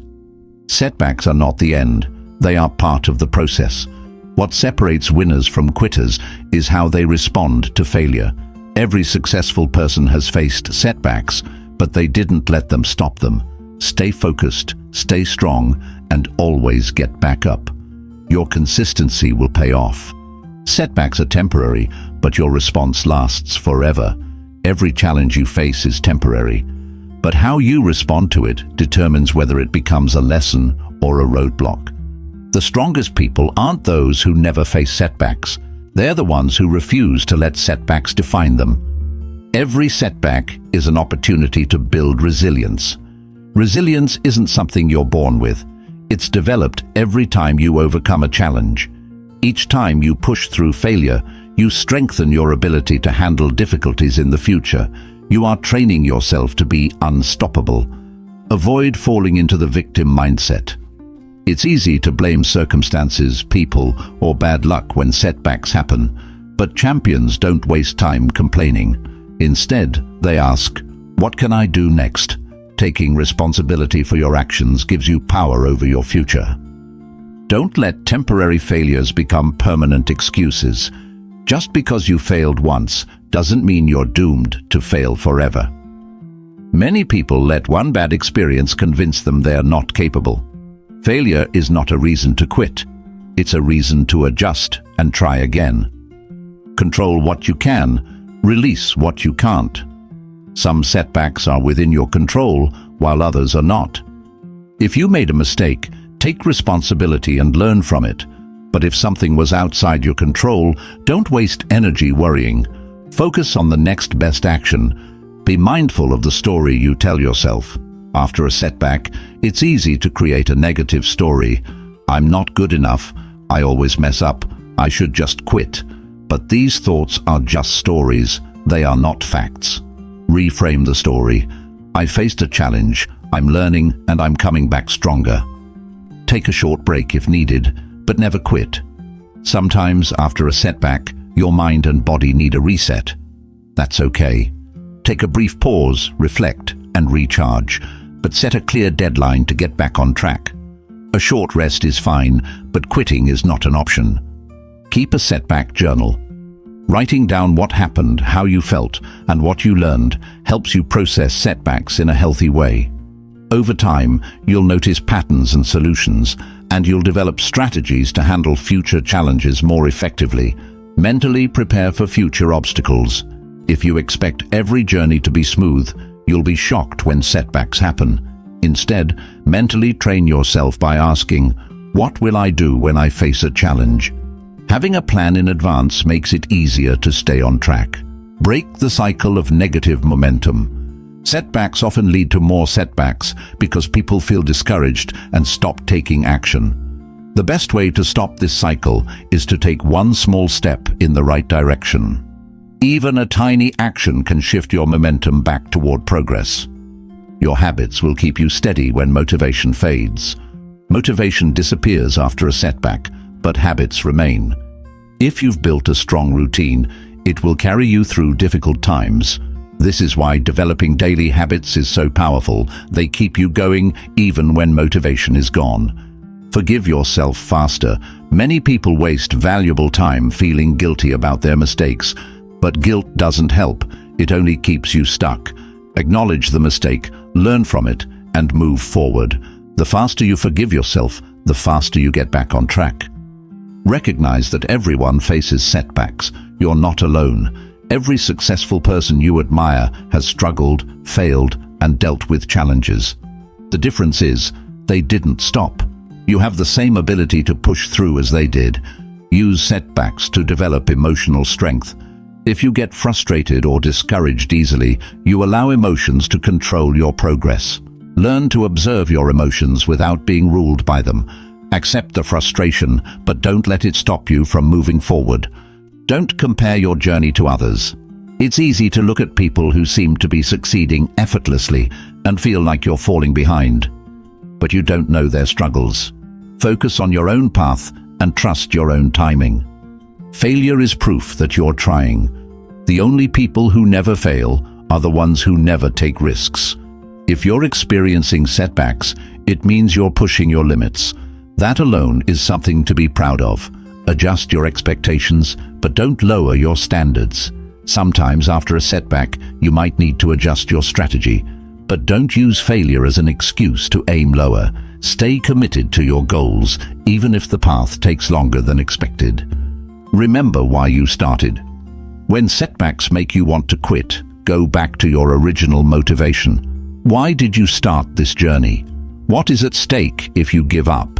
Setbacks are not the end, they are part of the process. What separates winners from quitters is how they respond to failure. Every successful person has faced setbacks, but they didn't let them stop them. Stay focused, stay strong, and always get back up. Your consistency will pay off. Setbacks are temporary, but your response lasts forever. Every challenge you face is temporary, but how you respond to it determines whether it becomes a lesson or a roadblock. The strongest people aren't those who never face setbacks. They're the ones who refuse to let setbacks define them. Every setback is an opportunity to build resilience. Resilience isn't something you're born with. It's developed every time you overcome a challenge. Each time you push through failure, you strengthen your ability to handle difficulties in the future. You are training yourself to be unstoppable. Avoid falling into the victim mindset. It's easy to blame circumstances, people, or bad luck when setbacks happen, but champions don't waste time complaining. Instead, they ask, "What can I do next?" Taking responsibility for your actions gives you power over your future. Don't let temporary failures become permanent excuses. Just because you failed once doesn't mean you're doomed to fail forever. Many people let one bad experience convince them they are not capable. Failure is not a reason to quit. It's a reason to adjust and try again. Control what you can, release what you can't. Some setbacks are within your control, while others are not. If you made a mistake, take responsibility and learn from it. But if something was outside your control, don't waste energy worrying. Focus on the next best action. Be mindful of the story you tell yourself. After a setback, it's easy to create a negative story. "I'm not good enough. I always mess up. I should just quit." But these thoughts are just stories. They are not facts. Reframe the story. "I faced a challenge, I'm learning, and I'm coming back stronger." Take a short break if needed, but never quit. Sometimes, after a setback, your mind and body need a reset. That's okay. Take a brief pause, reflect, and recharge, but set a clear deadline to get back on track. A short rest is fine, but quitting is not an option. Keep a setback journal. Writing down what happened, how you felt, and what you learned helps you process setbacks in a healthy way. Over time, you'll notice patterns and solutions, and you'll develop strategies to handle future challenges more effectively. Mentally prepare for future obstacles. If you expect every journey to be smooth, you'll be shocked when setbacks happen. Instead, mentally train yourself by asking, "What will I do when I face a challenge?" Having a plan in advance makes it easier to stay on track. Break the cycle of negative momentum. Setbacks often lead to more setbacks because people feel discouraged and stop taking action. The best way to stop this cycle is to take one small step in the right direction. Even a tiny action can shift your momentum back toward progress. Your habits will keep you steady when motivation fades. Motivation disappears after a setback, but habits remain. If you've built a strong routine, it will carry you through difficult times. This is why developing daily habits is so powerful. They keep you going even when motivation is gone. Forgive yourself faster. Many people waste valuable time feeling guilty about their mistakes, but guilt doesn't help. It only keeps you stuck. Acknowledge the mistake, learn from it, and move forward. The faster you forgive yourself, the faster you get back on track. Recognize that everyone faces setbacks. You're not alone. Every successful person you admire has struggled, failed, and dealt with challenges. The difference is, they didn't stop. You have the same ability to push through as they did. Use setbacks to develop emotional strength. If you get frustrated or discouraged easily, you allow emotions to control your progress. Learn to observe your emotions without being ruled by them. Accept the frustration, but don't let it stop you from moving forward. Don't compare your journey to others. It's easy to look at people who seem to be succeeding effortlessly and feel like you're falling behind. But you don't know their struggles. Focus on your own path and trust your own timing. Failure is proof that you're trying. The only people who never fail are the ones who never take risks. If you're experiencing setbacks, it means you're pushing your limits. That alone is something to be proud of. Adjust your expectations, but don't lower your standards. Sometimes after a setback, you might need to adjust your strategy, but don't use failure as an excuse to aim lower. Stay committed to your goals, even if the path takes longer than expected. Remember why you started. When setbacks make you want to quit, go back to your original motivation. Why did you start this journey? What is at stake if you give up?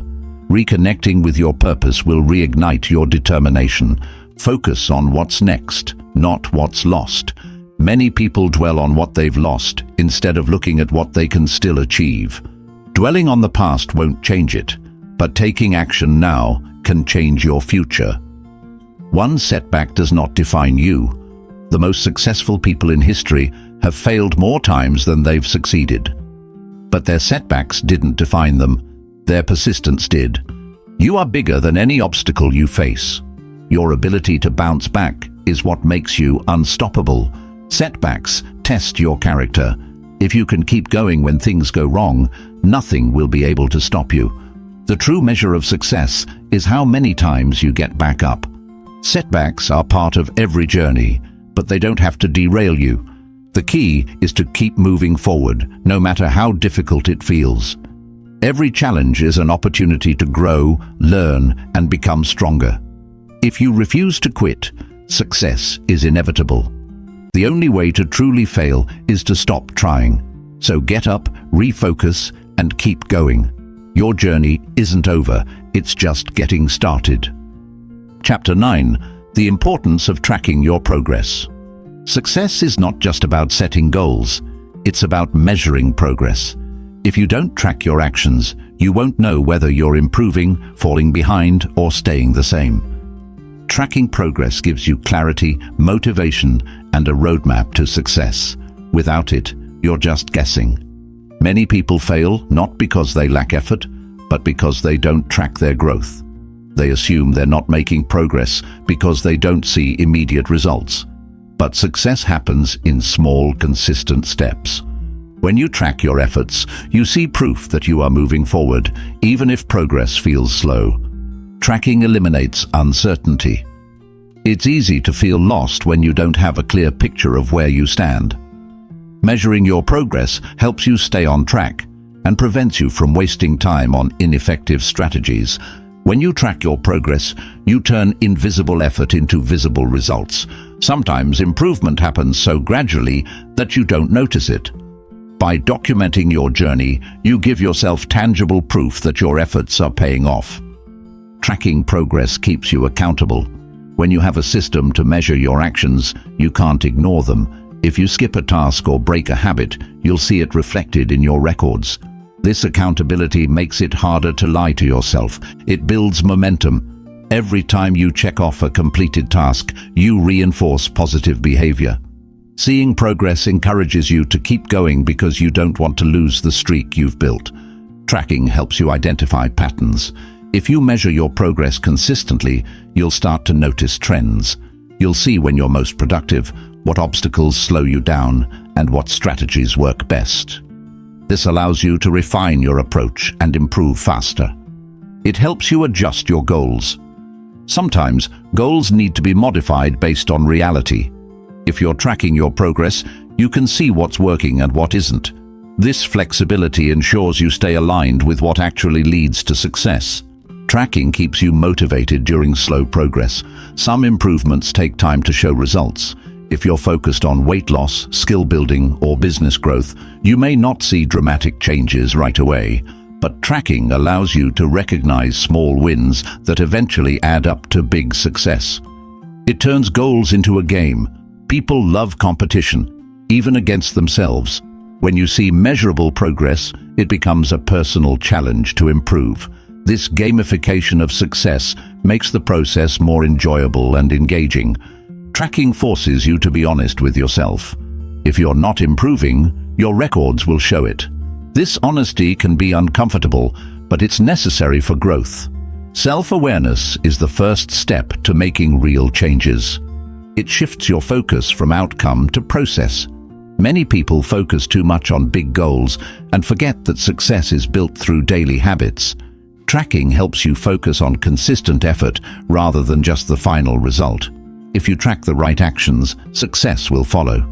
Reconnecting with your purpose will reignite your determination. Focus on what's next, not what's lost. Many people dwell on what they've lost instead of looking at what they can still achieve. Dwelling on the past won't change it, but taking action now can change your future. One setback does not define you. The most successful people in history have failed more times than they've succeeded. But their setbacks didn't define them. Their persistence did. You are bigger than any obstacle you face. Your ability to bounce back is what makes you unstoppable. Setbacks test your character. If you can keep going when things go wrong, nothing will be able to stop you. The true measure of success is how many times you get back up. Setbacks are part of every journey, but they don't have to derail you. The key is to keep moving forward, no matter how difficult it feels. Every challenge is an opportunity to grow, learn, and become stronger. If you refuse to quit, success is inevitable. The only way to truly fail is to stop trying. So get up, refocus, and keep going. Your journey isn't over, it's just getting started. Chapter 9: The Importance of Tracking Your Progress. Success is not just about setting goals, it's about measuring progress. If you don't track your actions, you won't know whether you're improving, falling behind, or staying the same. Tracking progress gives you clarity, motivation, and a roadmap to success. Without it, you're just guessing. Many people fail not because they lack effort, but because they don't track their growth. They assume they're not making progress because they don't see immediate results. But success happens in small, consistent steps. When you track your efforts, you see proof that you are moving forward, even if progress feels slow. Tracking eliminates uncertainty. It's easy to feel lost when you don't have a clear picture of where you stand. Measuring your progress helps you stay on track and prevents you from wasting time on ineffective strategies. When you track your progress, you turn invisible effort into visible results. Sometimes improvement happens so gradually that you don't notice it. By documenting your journey, you give yourself tangible proof that your efforts are paying off. Tracking progress keeps you accountable. When you have a system to measure your actions, you can't ignore them. If you skip a task or break a habit, you'll see it reflected in your records. This accountability makes it harder to lie to yourself. It builds momentum. Every time you check off a completed task, you reinforce positive behavior. Seeing progress encourages you to keep going because you don't want to lose the streak you've built. Tracking helps you identify patterns. If you measure your progress consistently, you'll start to notice trends. You'll see when you're most productive, what obstacles slow you down, and what strategies work best. This allows you to refine your approach and improve faster. It helps you adjust your goals. Sometimes, goals need to be modified based on reality. If you're tracking your progress, you can see what's working and what isn't. This flexibility ensures you stay aligned with what actually leads to success. Tracking keeps you motivated during slow progress. Some improvements take time to show results. If you're focused on weight loss, skill building, or business growth, you may not see dramatic changes right away. But tracking allows you to recognize small wins that eventually add up to big success. It turns goals into a game. People love competition, even against themselves. When you see measurable progress, it becomes a personal challenge to improve. This gamification of success makes the process more enjoyable and engaging. Tracking forces you to be honest with yourself. If you're not improving, your records will show it. This honesty can be uncomfortable, but it's necessary for growth. Self-awareness is the first step to making real changes. It shifts your focus from outcome to process. Many people focus too much on big goals and forget that success is built through daily habits. Tracking helps you focus on consistent effort rather than just the final result. If you track the right actions, success will follow.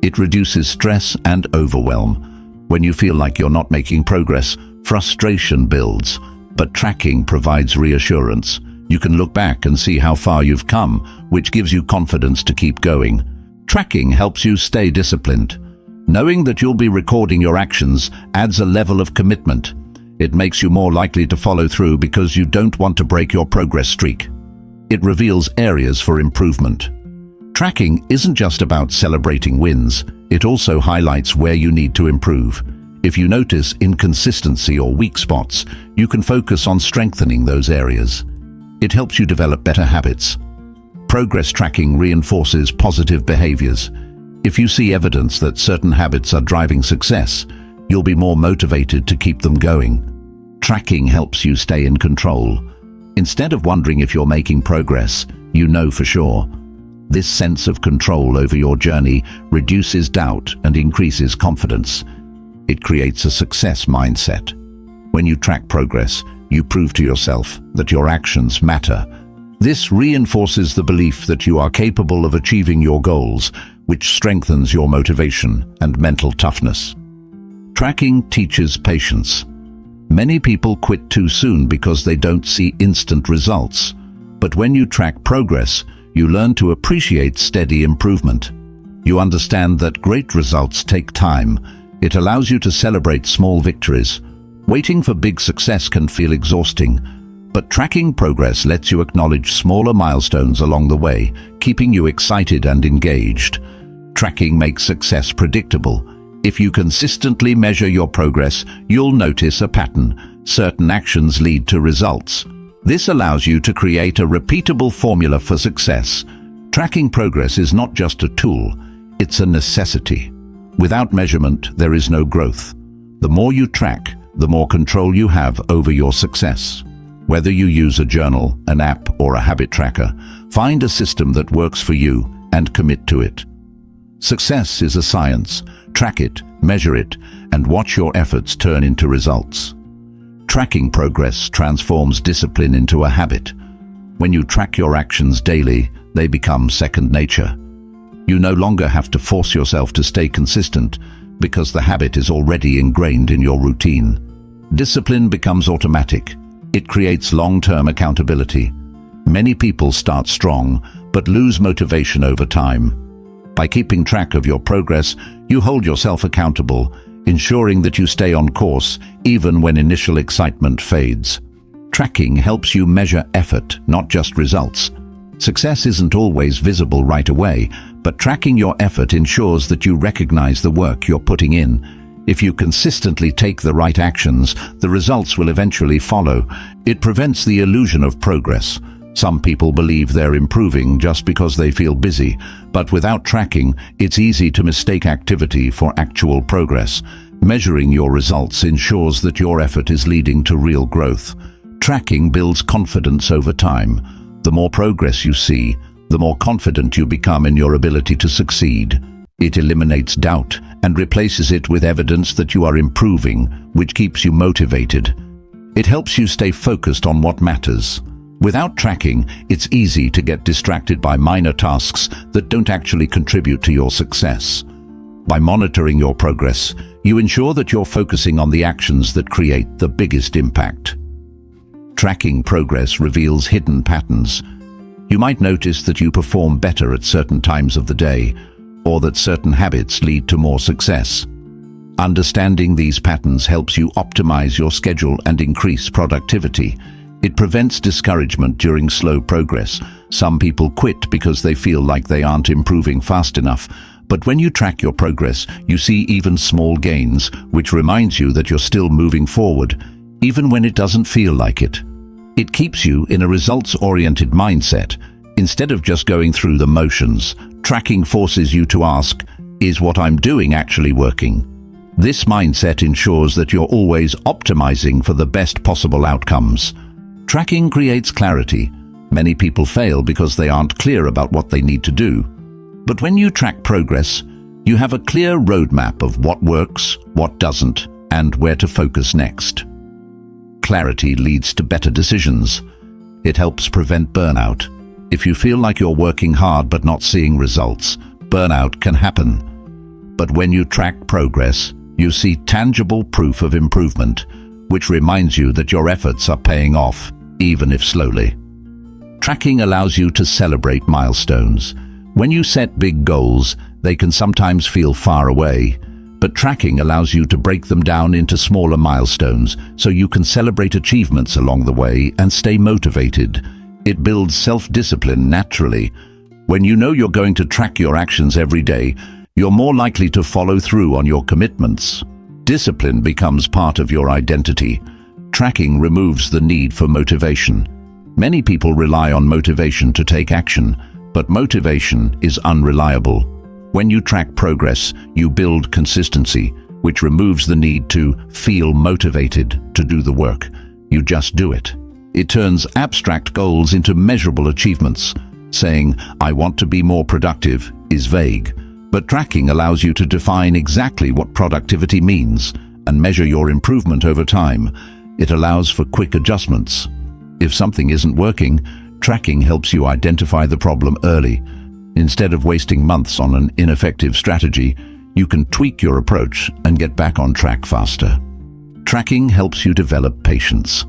It reduces stress and overwhelm. When you feel like you're not making progress, frustration builds. But tracking provides reassurance. You can look back and see how far you've come, which gives you confidence to keep going. Tracking helps you stay disciplined. Knowing that you'll be recording your actions adds a level of commitment. It makes you more likely to follow through because you don't want to break your progress streak. It reveals areas for improvement. Tracking isn't just about celebrating wins, it also highlights where you need to improve. If you notice inconsistency or weak spots, you can focus on strengthening those areas. It helps you develop better habits. Progress tracking reinforces positive behaviors. If you see evidence that certain habits are driving success, you'll be more motivated to keep them going. Tracking helps you stay in control. Instead of wondering if you're making progress, you know for sure. This sense of control over your journey reduces doubt and increases confidence. It creates a success mindset. When you track progress, you prove to yourself that your actions matter. This reinforces the belief that you are capable of achieving your goals, which strengthens your motivation and mental toughness. Tracking teaches patience. Many people quit too soon because they don't see instant results. But when you track progress, you learn to appreciate steady improvement. You understand that great results take time. It allows you to celebrate small victories. Waiting for big success can feel exhausting, but tracking progress lets you acknowledge smaller milestones along the way, keeping you excited and engaged. Tracking makes success predictable. If you consistently measure your progress, you'll notice a pattern. Certain actions lead to results. This allows you to create a repeatable formula for success. Tracking progress is not just a tool, it's a necessity. Without measurement, there is no growth. The more you track, the more control you have over your success. Whether you use a journal, an app, or a habit tracker, find a system that works for you and commit to it. Success is a science. Track it, measure it, and watch your efforts turn into results. Tracking progress transforms discipline into a habit. When you track your actions daily, they become second nature. You no longer have to force yourself to stay consistent because the habit is already ingrained in your routine. Discipline becomes automatic. It creates long-term accountability. Many people start strong, but lose motivation over time. By keeping track of your progress, you hold yourself accountable, ensuring that you stay on course even when initial excitement fades. Tracking helps you measure effort, not just results. Success isn't always visible right away, but tracking your effort ensures that you recognize the work you're putting in. If you consistently take the right actions, the results will eventually follow. It prevents the illusion of progress. Some people believe they're improving just because they feel busy, but without tracking, it's easy to mistake activity for actual progress. Measuring your results ensures that your effort is leading to real growth. Tracking builds confidence over time. The more progress you see, the more confident you become in your ability to succeed. It eliminates doubt and replaces it with evidence that you are improving, which keeps you motivated. It helps you stay focused on what matters. Without tracking, it's easy to get distracted by minor tasks that don't actually contribute to your success. By monitoring your progress, you ensure that you're focusing on the actions that create the biggest impact. Tracking progress reveals hidden patterns. You might notice that you perform better at certain times of the day, or that certain habits lead to more success. Understanding these patterns helps you optimize your schedule and increase productivity. It prevents discouragement during slow progress. Some people quit because they feel like they aren't improving fast enough. But when you track your progress, you see even small gains, which reminds you that you're still moving forward, even when it doesn't feel like it. It keeps you in a results-oriented mindset. Instead of just going through the motions, tracking forces you to ask, is what I'm doing actually working? This mindset ensures that you're always optimizing for the best possible outcomes. Tracking creates clarity. Many people fail because they aren't clear about what they need to do. But when you track progress, you have a clear roadmap of what works, what doesn't, and where to focus next. Clarity leads to better decisions. It helps prevent burnout. If you feel like you're working hard but not seeing results, burnout can happen. But when you track progress, you see tangible proof of improvement, which reminds you that your efforts are paying off, even if slowly. Tracking allows you to celebrate milestones. When you set big goals, they can sometimes feel far away, but tracking allows you to break them down into smaller milestones so you can celebrate achievements along the way and stay motivated. It builds self-discipline naturally. When you know you're going to track your actions every day, you're more likely to follow through on your commitments. Discipline becomes part of your identity. Tracking removes the need for motivation. Many people rely on motivation to take action, but motivation is unreliable. When you track progress, you build consistency, which removes the need to feel motivated to do the work. You just do it. It turns abstract goals into measurable achievements. Saying, "I want to be more productive," is vague, but tracking allows you to define exactly what productivity means and measure your improvement over time. It allows for quick adjustments. If something isn't working, tracking helps you identify the problem early. Instead of wasting months on an ineffective strategy, you can tweak your approach and get back on track faster. Tracking helps you develop patience.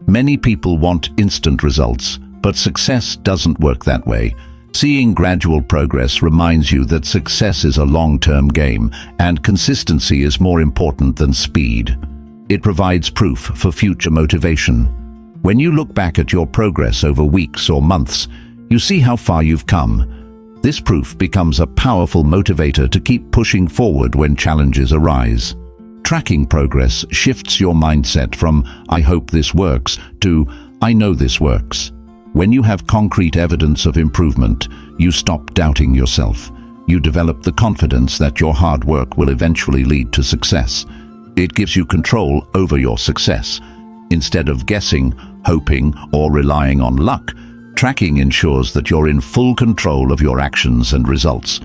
Many people want instant results, but success doesn't work that way. Seeing gradual progress reminds you that success is a long-term game, and consistency is more important than speed. It provides proof for future motivation. When you look back at your progress over weeks or months, you see how far you've come. This proof becomes a powerful motivator to keep pushing forward when challenges arise. Tracking progress shifts your mindset from "I hope this works" to "I know this works." When you have concrete evidence of improvement, you stop doubting yourself. You develop the confidence that your hard work will eventually lead to success. It gives you control over your success. Instead of guessing, hoping, or relying on luck, tracking ensures that you're in full control of your actions and results.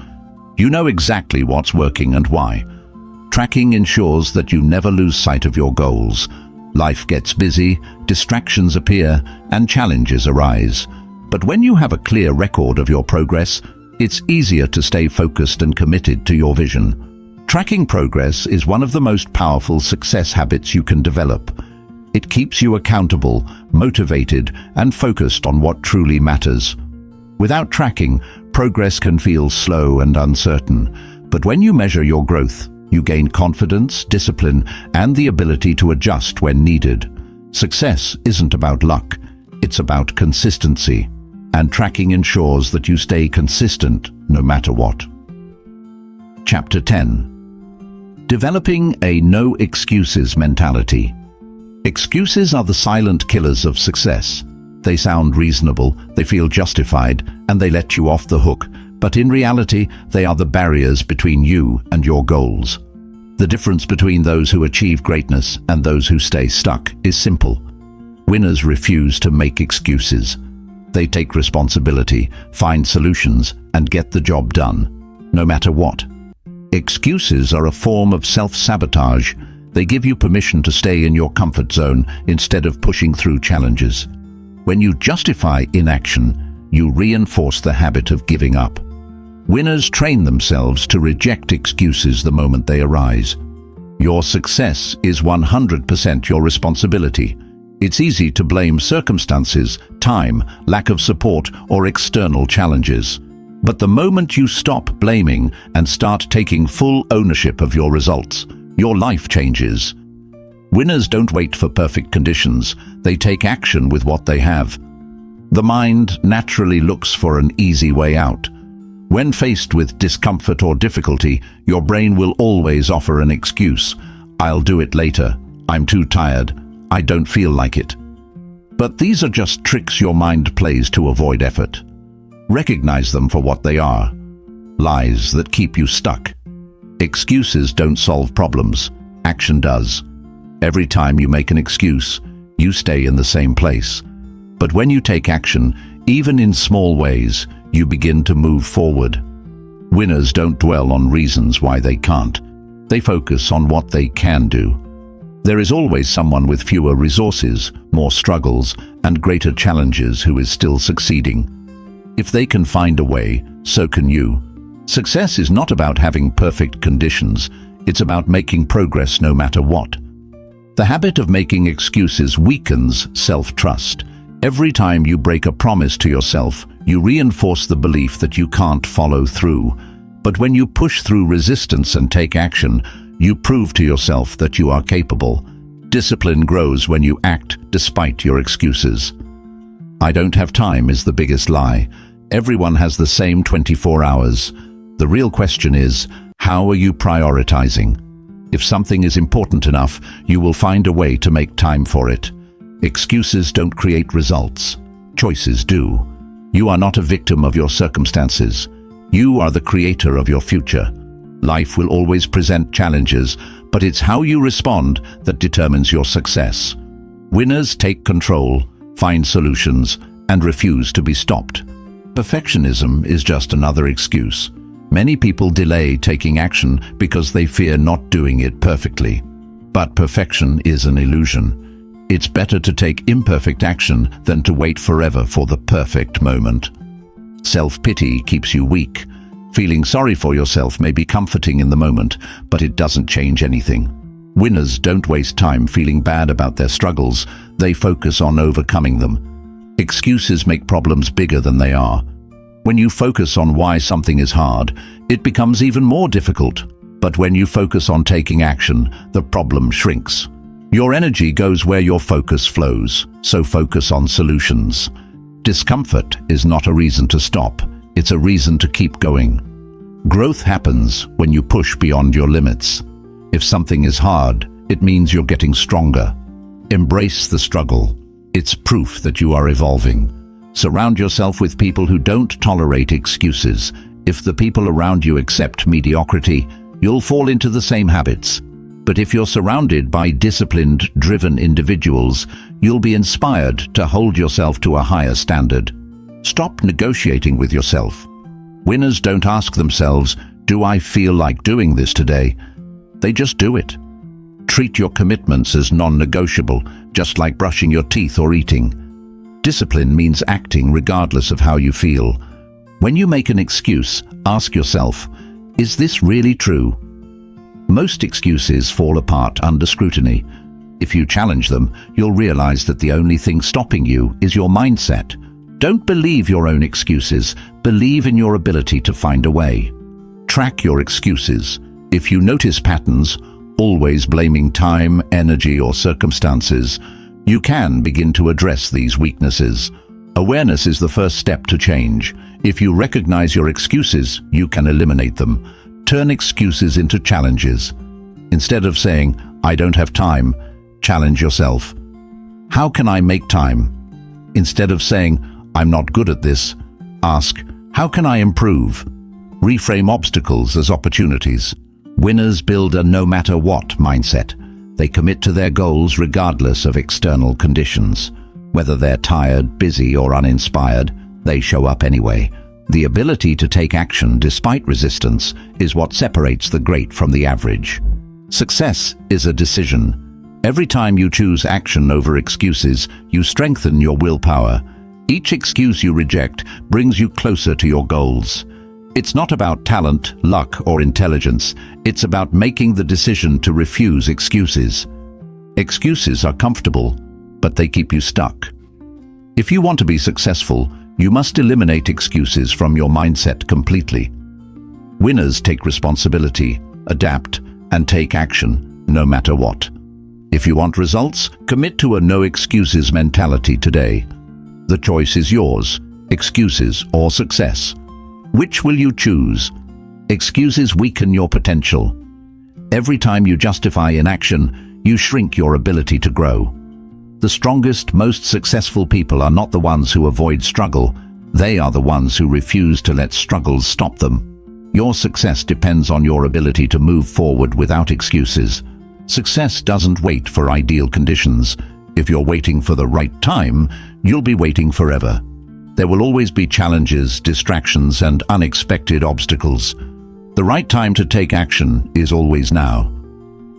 You know exactly what's working and why. Tracking ensures that you never lose sight of your goals. Life gets busy, distractions appear, and challenges arise. But when you have a clear record of your progress, it's easier to stay focused and committed to your vision. Tracking progress is one of the most powerful success habits you can develop. It keeps you accountable, motivated, and focused on what truly matters. Without tracking, progress can feel slow and uncertain. But when you measure your growth, you gain confidence, discipline, and the ability to adjust when needed. Success isn't about luck, it's about consistency. And tracking ensures that you stay consistent no matter what. Chapter 10. Developing a no excuses mentality. Excuses are the silent killers of success. They sound reasonable, they feel justified, and they let you off the hook, but in reality, they are the barriers between you and your goals. The difference between those who achieve greatness and those who stay stuck is simple. Winners refuse to make excuses. They take responsibility, find solutions, and get the job done, no matter what. Excuses are a form of self-sabotage. They give you permission to stay in your comfort zone instead of pushing through challenges. When you justify inaction, you reinforce the habit of giving up. Winners train themselves to reject excuses the moment they arise. Your success is 100% your responsibility. It's easy to blame circumstances, time, lack of support, or external challenges. But the moment you stop blaming and start taking full ownership of your results, your life changes. Winners don't wait for perfect conditions, they take action with what they have. The mind naturally looks for an easy way out. When faced with discomfort or difficulty, your brain will always offer an excuse. I'll do it later. I'm too tired. I don't feel like it. But these are just tricks your mind plays to avoid effort. Recognize them for what they are. Lies that keep you stuck. Excuses don't solve problems. Action does. Every time you make an excuse, you stay in the same place. But when you take action, even in small ways, you begin to move forward. Winners don't dwell on reasons why they can't. They focus on what they can do. There is always someone with fewer resources, more struggles, and greater challenges who is still succeeding. If they can find a way, so can you. Success is not about having perfect conditions, it's about making progress no matter what. The habit of making excuses weakens self-trust. Every time you break a promise to yourself, you reinforce the belief that you can't follow through. But when you push through resistance and take action, you prove to yourself that you are capable. Discipline grows when you act despite your excuses. I don't have time is the biggest lie. Everyone has the same 24 hours. The real question is, how are you prioritizing? If something is important enough, you will find a way to make time for it. Excuses don't create results. Choices do. You are not a victim of your circumstances. You are the creator of your future. Life will always present challenges, but it's how you respond that determines your success. Winners take control, find solutions, and refuse to be stopped. Perfectionism is just another excuse. Many people delay taking action because they fear not doing it perfectly. But perfection is an illusion. It's better to take imperfect action than to wait forever for the perfect moment. Self-pity keeps you weak. Feeling sorry for yourself may be comforting in the moment, but it doesn't change anything. Winners don't waste time feeling bad about their struggles. They focus on overcoming them. Excuses make problems bigger than they are. When you focus on why something is hard, it becomes even more difficult. But when you focus on taking action, the problem shrinks. Your energy goes where your focus flows, so focus on solutions. Discomfort is not a reason to stop. It's a reason to keep going. Growth happens when you push beyond your limits. If something is hard, it means you're getting stronger. Embrace the struggle. It's proof that you are evolving. Surround yourself with people who don't tolerate excuses. If the people around you accept mediocrity, you'll fall into the same habits. But if you're surrounded by disciplined, driven individuals, you'll be inspired to hold yourself to a higher standard. Stop negotiating with yourself. Winners don't ask themselves, "Do I feel like doing this today?" They just do it. Treat your commitments as non-negotiable, just like brushing your teeth or eating. Discipline means acting regardless of how you feel. When you make an excuse, ask yourself, is this really true? Most excuses fall apart under scrutiny. If you challenge them, you'll realize that the only thing stopping you is your mindset. Don't believe your own excuses. Believe in your ability to find a way. Track your excuses. If you notice patterns, always blaming time, energy, or circumstances, you can begin to address these weaknesses. Awareness is the first step to change. If you recognize your excuses, you can eliminate them. Turn excuses into challenges. Instead of saying, "I don't have time," challenge yourself. How can I make time? Instead of saying, "I'm not good at this," ask, "How can I improve?" Reframe obstacles as opportunities. Winners build a no-matter-what mindset. They commit to their goals regardless of external conditions. Whether they're tired, busy, or uninspired, they show up anyway. The ability to take action despite resistance is what separates the great from the average. Success is a decision. Every time you choose action over excuses, you strengthen your willpower. Each excuse you reject brings you closer to your goals. It's not about talent, luck, or intelligence. It's about making the decision to refuse excuses. Excuses are comfortable, but they keep you stuck. If you want to be successful, you must eliminate excuses from your mindset completely. Winners take responsibility, adapt, and take action, no matter what. If you want results, commit to a no-excuses mentality today. The choice is yours, excuses or success. Which will you choose? Excuses weaken your potential. Every time you justify inaction, you shrink your ability to grow. The strongest, most successful people are not the ones who avoid struggle. They are the ones who refuse to let struggles stop them. Your success depends on your ability to move forward without excuses. Success doesn't wait for ideal conditions. If you're waiting for the right time, you'll be waiting forever. There will always be challenges, distractions, and unexpected obstacles. The right time to take action is always now.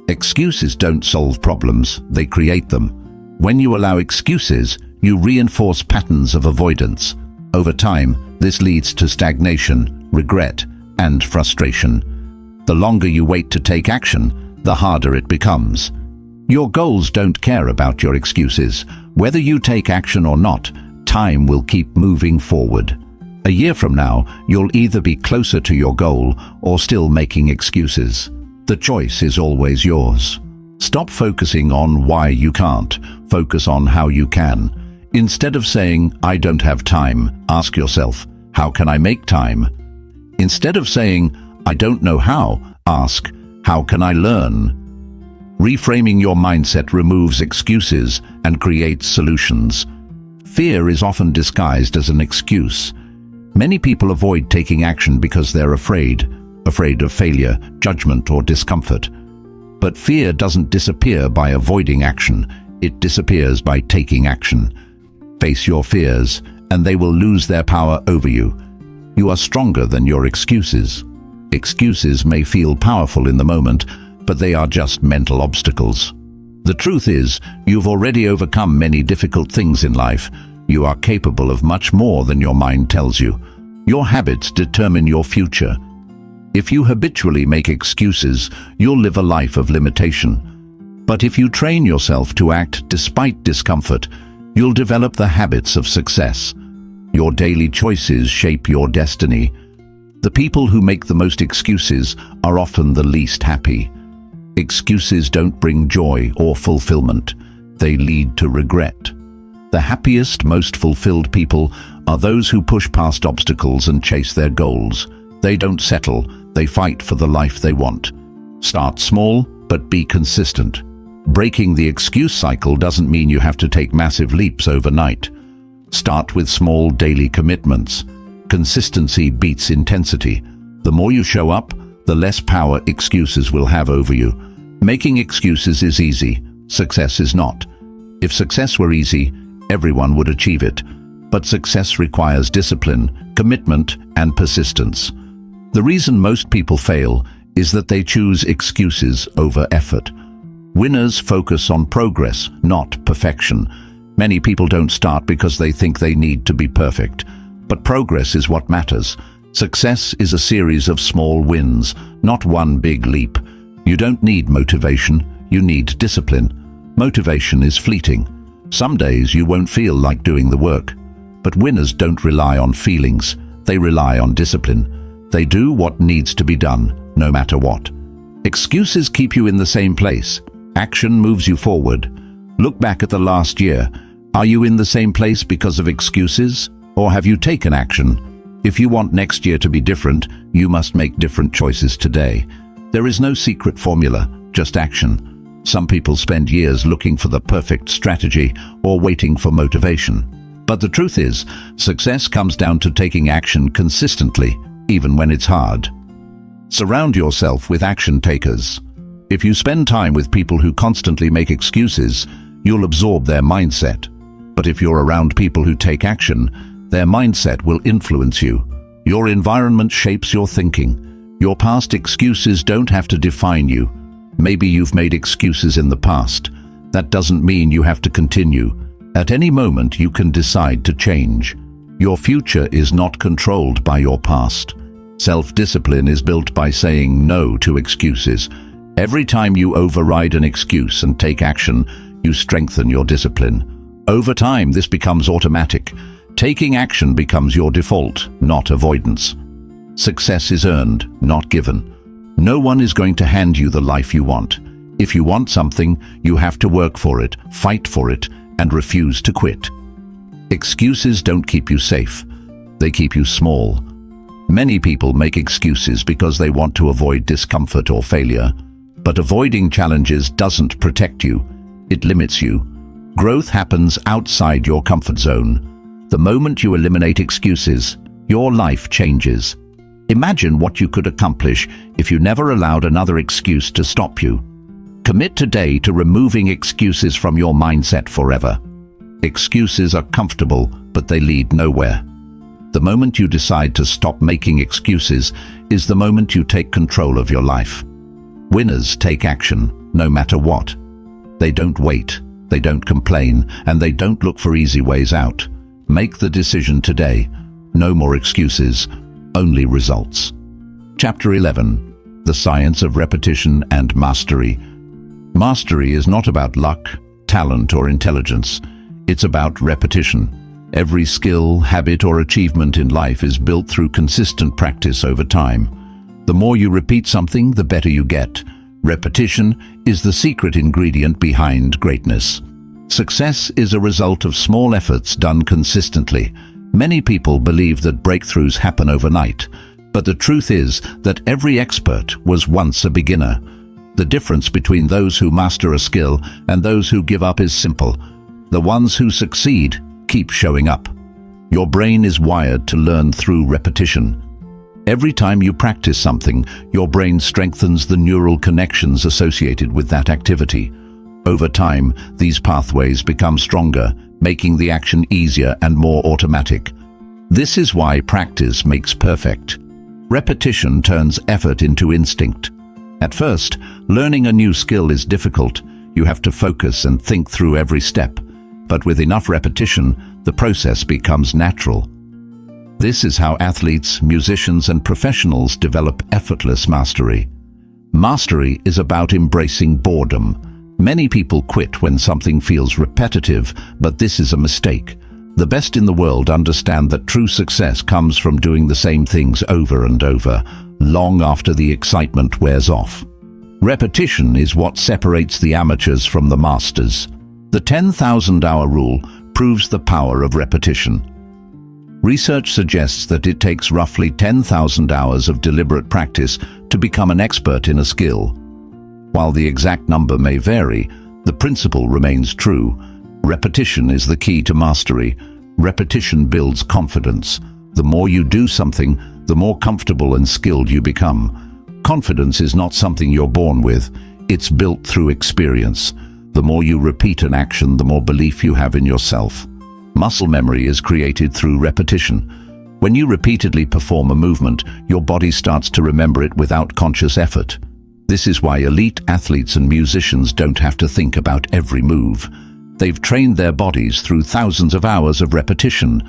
Excuses don't solve problems, they create them. When you allow excuses, you reinforce patterns of avoidance. Over time, this leads to stagnation, regret, and frustration. The longer you wait to take action, the harder it becomes. Your goals don't care about your excuses. Whether you take action or not, time will keep moving forward. A year from now, you'll either be closer to your goal or still making excuses. The choice is always yours. Stop focusing on why you can't. Focus on how you can. Instead of saying, "I don't have time," ask yourself, "How can I make time?" Instead of saying, "I don't know how," ask, "How can I learn?" Reframing your mindset removes excuses and creates solutions. Fear is often disguised as an excuse. Many people avoid taking action because they're afraid of failure, judgment, or discomfort. But fear doesn't disappear by avoiding action. It disappears by taking action. Face your fears, and they will lose their power over you. You are stronger than your excuses. Excuses may feel powerful in the moment, but they are just mental obstacles. The truth is, you've already overcome many difficult things in life. You are capable of much more than your mind tells you. Your habits determine your future. If you habitually make excuses, you'll live a life of limitation. But if you train yourself to act despite discomfort, you'll develop the habits of success. Your daily choices shape your destiny. The people who make the most excuses are often the least happy. Excuses don't bring joy or fulfillment. They lead to regret. The happiest, most fulfilled people are those who push past obstacles and chase their goals. They don't settle, they fight for the life they want. Start small, but be consistent. Breaking the excuse cycle doesn't mean you have to take massive leaps overnight. Start with small daily commitments. Consistency beats intensity. The more you show up, the less power excuses will have over you. Making excuses is easy. Success is not. If success were easy, everyone would achieve it. But success requires discipline, commitment, and persistence. The reason most people fail is that they choose excuses over effort. Winners focus on progress, not perfection. Many people don't start because they think they need to be perfect. But progress is what matters. Success is a series of small wins, not one big leap. You don't need motivation, you need discipline. Motivation is fleeting. Some days you won't feel like doing the work. But winners don't rely on feelings, they rely on discipline. They do what needs to be done, no matter what. Excuses keep you in the same place. Action moves you forward. Look back at the last year. Are you in the same place because of excuses? Or have you taken action? If you want next year to be different, you must make different choices today. There is no secret formula. just action. Some people spend years looking for the perfect strategy or waiting for motivation. But the truth is, success comes down to taking action consistently, even when it's hard. Surround yourself with action takers. If you spend time with people who constantly make excuses, you'll absorb their mindset. But if you're around people who take action, their mindset will influence you. Your environment shapes your thinking. Your past excuses don't have to define you. Maybe you've made excuses in the past. That doesn't mean you have to continue. At any moment, you can decide to change. Your future is not controlled by your past. Self-discipline is built by saying no to excuses. Every time you override an excuse and take action, you strengthen your discipline. Over time, this becomes automatic. Taking action becomes your default, not avoidance. Success is earned, not given. No one is going to hand you the life you want. If you want something, you have to work for it, fight for it, and refuse to quit. Excuses don't keep you safe. They keep you small. Many people make excuses because they want to avoid discomfort or failure. But avoiding challenges doesn't protect you. It limits you. Growth happens outside your comfort zone. The moment you eliminate excuses, your life changes. Imagine what you could accomplish if you never allowed another excuse to stop you. Commit today to removing excuses from your mindset forever. Excuses are comfortable, but they lead nowhere. The moment you decide to stop making excuses is the moment you take control of your life. Winners take action, no matter what. They don't wait, they don't complain, and they don't look for easy ways out. Make the decision today. No more excuses, only results. Chapter 11. The Science of Repetition and Mastery. Mastery is not about luck, talent, or intelligence. It's about repetition. Every skill, habit, or achievement in life is built through consistent practice over time. The more you repeat something, the better you get. Repetition is the secret ingredient behind greatness. Success is a result of small efforts done consistently. Many people believe that breakthroughs happen overnight, but the truth is that every expert was once a beginner. The difference between those who master a skill and those who give up is simple. The ones who succeed keep showing up. Your brain is wired to learn through repetition. Every time you practice something, your brain strengthens the neural connections associated with that activity. Over time, these pathways become stronger, making the action easier and more automatic. This is why practice makes perfect. Repetition turns effort into instinct. At first, learning a new skill is difficult. You have to focus and think through every step. But with enough repetition, the process becomes natural. This is how athletes, musicians, and professionals develop effortless mastery. Mastery is about embracing boredom. Many people quit when something feels repetitive, but this is a mistake. The best in the world understand that true success comes from doing the same things over and over, long after the excitement wears off. Repetition is what separates the amateurs from the masters. The 10,000-hour rule proves the power of repetition. Research suggests that it takes roughly 10,000 hours of deliberate practice to become an expert in a skill. While the exact number may vary, the principle remains true. Repetition is the key to mastery. Repetition builds confidence. The more you do something, the more comfortable and skilled you become. Confidence is not something you're born with. It's built through experience. The more you repeat an action, the more belief you have in yourself. Muscle memory is created through repetition. When you repeatedly perform a movement, your body starts to remember it without conscious effort. This is why elite athletes and musicians don't have to think about every move. They've trained their bodies through thousands of hours of repetition.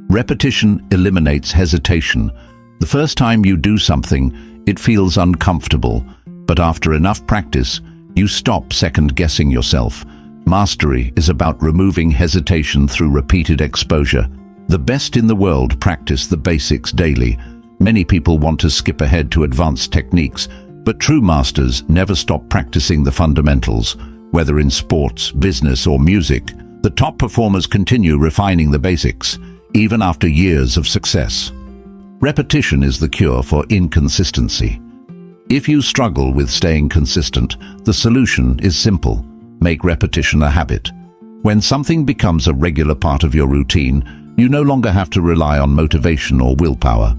Repetition eliminates hesitation. The first time you do something, it feels uncomfortable, but after enough practice, you stop second-guessing yourself. Mastery is about removing hesitation through repeated exposure. The best in the world practice the basics daily. Many people want to skip ahead to advanced techniques, but true masters never stop practicing the fundamentals. Whether in sports, business, or music, the top performers continue refining the basics, even after years of success. Repetition is the cure for inconsistency. If you struggle with staying consistent, the solution is simple. Make repetition a habit. When something becomes a regular part of your routine, you no longer have to rely on motivation or willpower.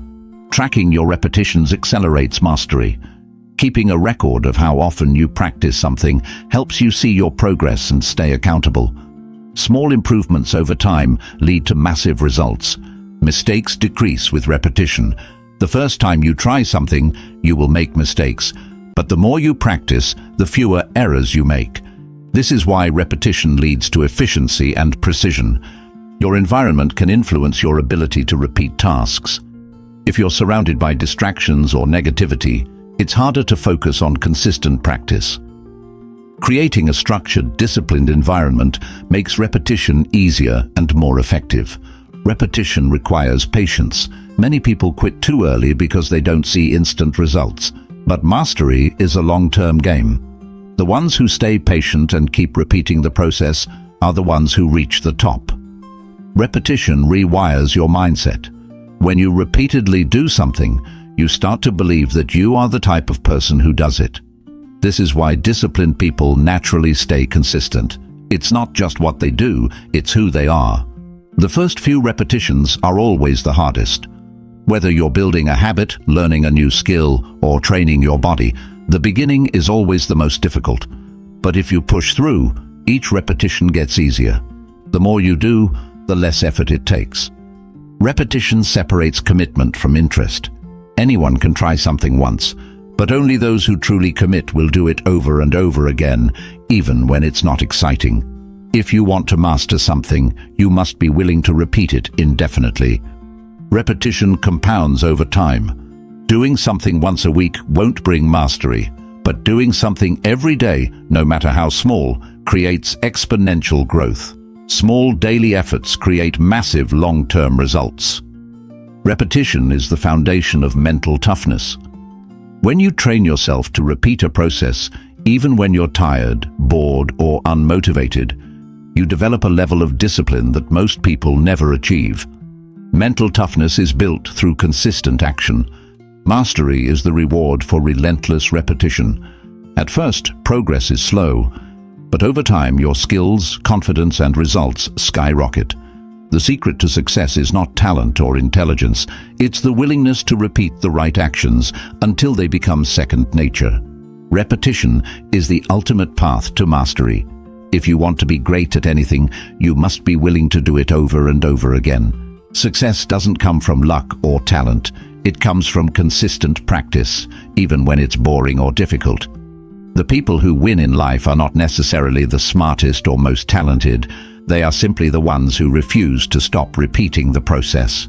Tracking your repetitions accelerates mastery. Keeping a record of how often you practice something helps you see your progress and stay accountable. Small improvements over time lead to massive results. Mistakes decrease with repetition. The first time you try something, you will make mistakes, but the more you practice, the fewer errors you make. This is why repetition leads to efficiency and precision. Your environment can influence your ability to repeat tasks. If you're surrounded by distractions or negativity, it's harder to focus on consistent practice. Creating a structured, disciplined environment makes repetition easier and more effective. Repetition requires patience. Many people quit too early because they don't see instant results. But mastery is a long-term game. The ones who stay patient and keep repeating the process are the ones who reach the top. Repetition rewires your mindset. When you repeatedly do something, you start to believe that you are the type of person who does it. This is why disciplined people naturally stay consistent. It's not just what they do, it's who they are. The first few repetitions are always the hardest. Whether you're building a habit, learning a new skill, or training your body, the beginning is always the most difficult. But if you push through, each repetition gets easier. The more you do, the less effort it takes. Repetition separates commitment from interest. Anyone can try something once, but only those who truly commit will do it over and over again, even when it's not exciting. If you want to master something, you must be willing to repeat it indefinitely. Repetition compounds over time. Doing something once a week won't bring mastery, but doing something every day, no matter how small, creates exponential growth. Small daily efforts create massive long-term results. Repetition is the foundation of mental toughness. When you train yourself to repeat a process, even when you're tired, bored, or unmotivated, you develop a level of discipline that most people never achieve. Mental toughness is built through consistent action. Mastery is the reward for relentless repetition. At first, progress is slow, but over time your skills, confidence, and results skyrocket. The secret to success is not talent or intelligence, it's the willingness to repeat the right actions until they become second nature. Repetition is the ultimate path to mastery. If you want to be great at anything, you must be willing to do it over and over again. Success doesn't come from luck or talent, it comes from consistent practice, even when it's boring or difficult. The people who win in life are not necessarily the smartest or most talented. They are simply the ones who refuse to stop repeating the process.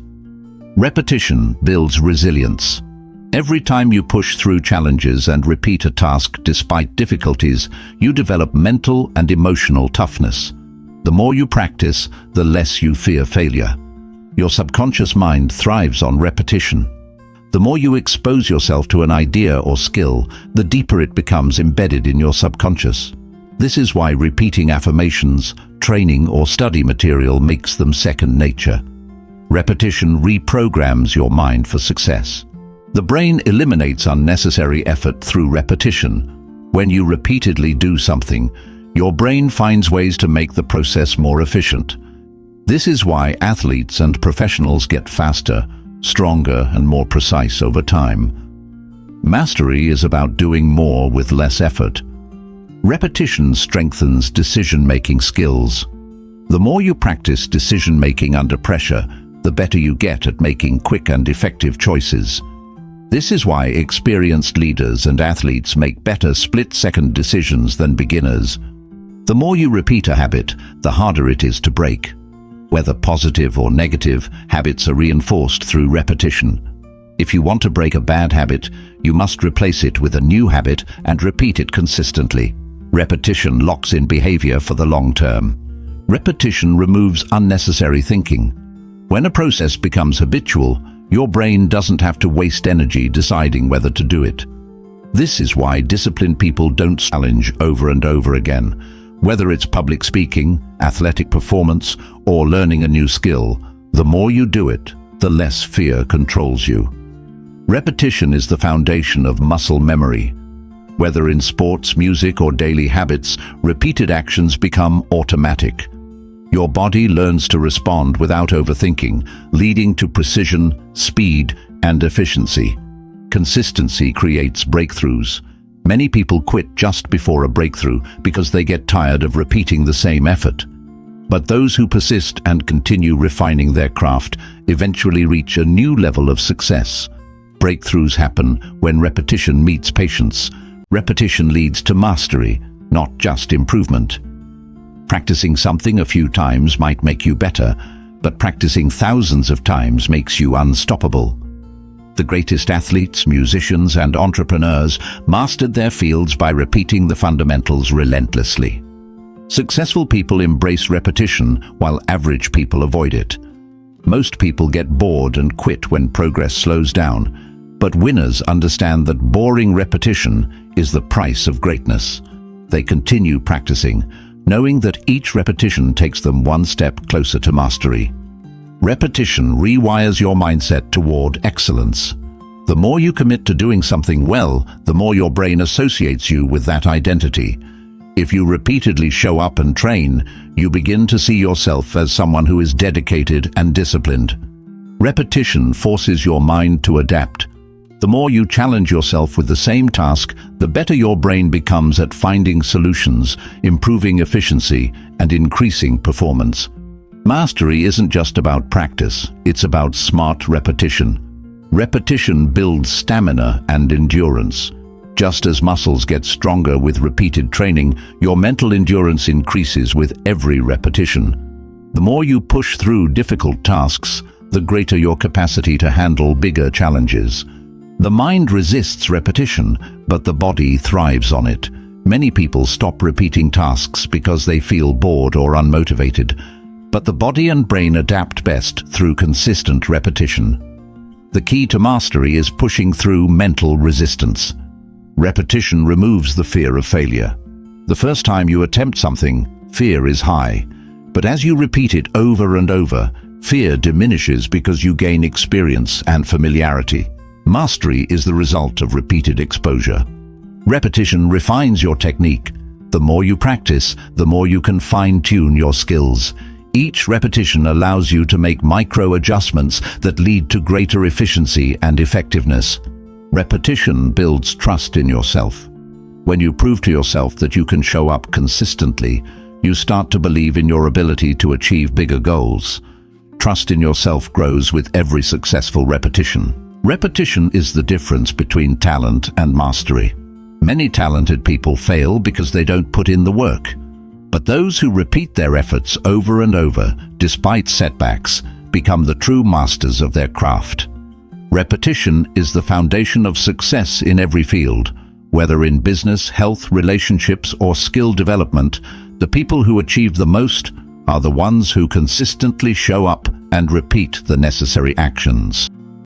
Repetition builds resilience. Every time you push through challenges and repeat a task despite difficulties, you develop mental and emotional toughness. The more you practice, the less you fear failure. Your subconscious mind thrives on repetition. The more you expose yourself to an idea or skill, the deeper it becomes embedded in your subconscious. This is why repeating affirmations, training, or study material makes them second nature. Repetition reprograms your mind for success. The brain eliminates unnecessary effort through repetition. When you repeatedly do something, your brain finds ways to make the process more efficient. This is why athletes and professionals get faster, stronger, and more precise over time. Mastery is about doing more with less effort. Repetition strengthens decision-making skills. The more you practice decision-making under pressure, the better you get at making quick and effective choices. This is why experienced leaders and athletes make better split-second decisions than beginners. The more you repeat a habit, the harder it is to break. Whether positive or negative, habits are reinforced through repetition. If you want to break a bad habit, you must replace it with a new habit and repeat it consistently. Repetition locks in behavior for the long term. Repetition removes unnecessary thinking. When a process becomes habitual, your brain doesn't have to waste energy deciding whether to do it. This is why disciplined people don't challenge over and over again. Whether it's public speaking, athletic performance, or learning a new skill, the more you do it, the less fear controls you. Repetition is the foundation of muscle memory. Whether in sports, music, or daily habits, repeated actions become automatic. Your body learns to respond without overthinking, leading to precision, speed, and efficiency. Consistency creates breakthroughs. Many people quit just before a breakthrough because they get tired of repeating the same effort. But those who persist and continue refining their craft eventually reach a new level of success. Breakthroughs happen when repetition meets patience. Repetition leads to mastery, not just improvement. Practicing something a few times might make you better, but practicing thousands of times makes you unstoppable. The greatest athletes, musicians, and entrepreneurs mastered their fields by repeating the fundamentals relentlessly. Successful people embrace repetition, while average people avoid it. Most people get bored and quit when progress slows down, but winners understand that boring repetition is the price of greatness. They continue practicing, knowing that each repetition takes them one step closer to mastery. Repetition rewires your mindset toward excellence. The more you commit to doing something well, the more your brain associates you with that identity. If you repeatedly show up and train, you begin to see yourself as someone who is dedicated and disciplined. Repetition forces your mind to adapt. The more you challenge yourself with the same task, the better your brain becomes at finding solutions, improving efficiency, and increasing performance. Mastery isn't just about practice, it's about smart repetition. Repetition builds stamina and endurance. Just as muscles get stronger with repeated training, your mental endurance increases with every repetition. The more you push through difficult tasks, the greater your capacity to handle bigger challenges. The mind resists repetition, but the body thrives on it. Many people stop repeating tasks because they feel bored or unmotivated, but the body and brain adapt best through consistent repetition. The key to mastery is pushing through mental resistance. Repetition removes the fear of failure. The first time you attempt something, fear is high, but as you repeat it over and over, fear diminishes because you gain experience and familiarity. Mastery is the result of repeated exposure. Repetition refines your technique. The more you practice, the more you can fine-tune your skills. Each repetition allows you to make micro-adjustments that lead to greater efficiency and effectiveness. Repetition builds trust in yourself. When you prove to yourself that you can show up consistently, you start to believe in your ability to achieve bigger goals. Trust in yourself grows with every successful repetition. Repetition is the difference between talent and mastery. Many talented people fail because they don't put in the work. But those who repeat their efforts over and over, despite setbacks, become the true masters of their craft. Repetition is the foundation of success in every field. Whether in business, health, relationships, or skill development, the people who achieve the most are the ones who consistently show up and repeat the necessary actions.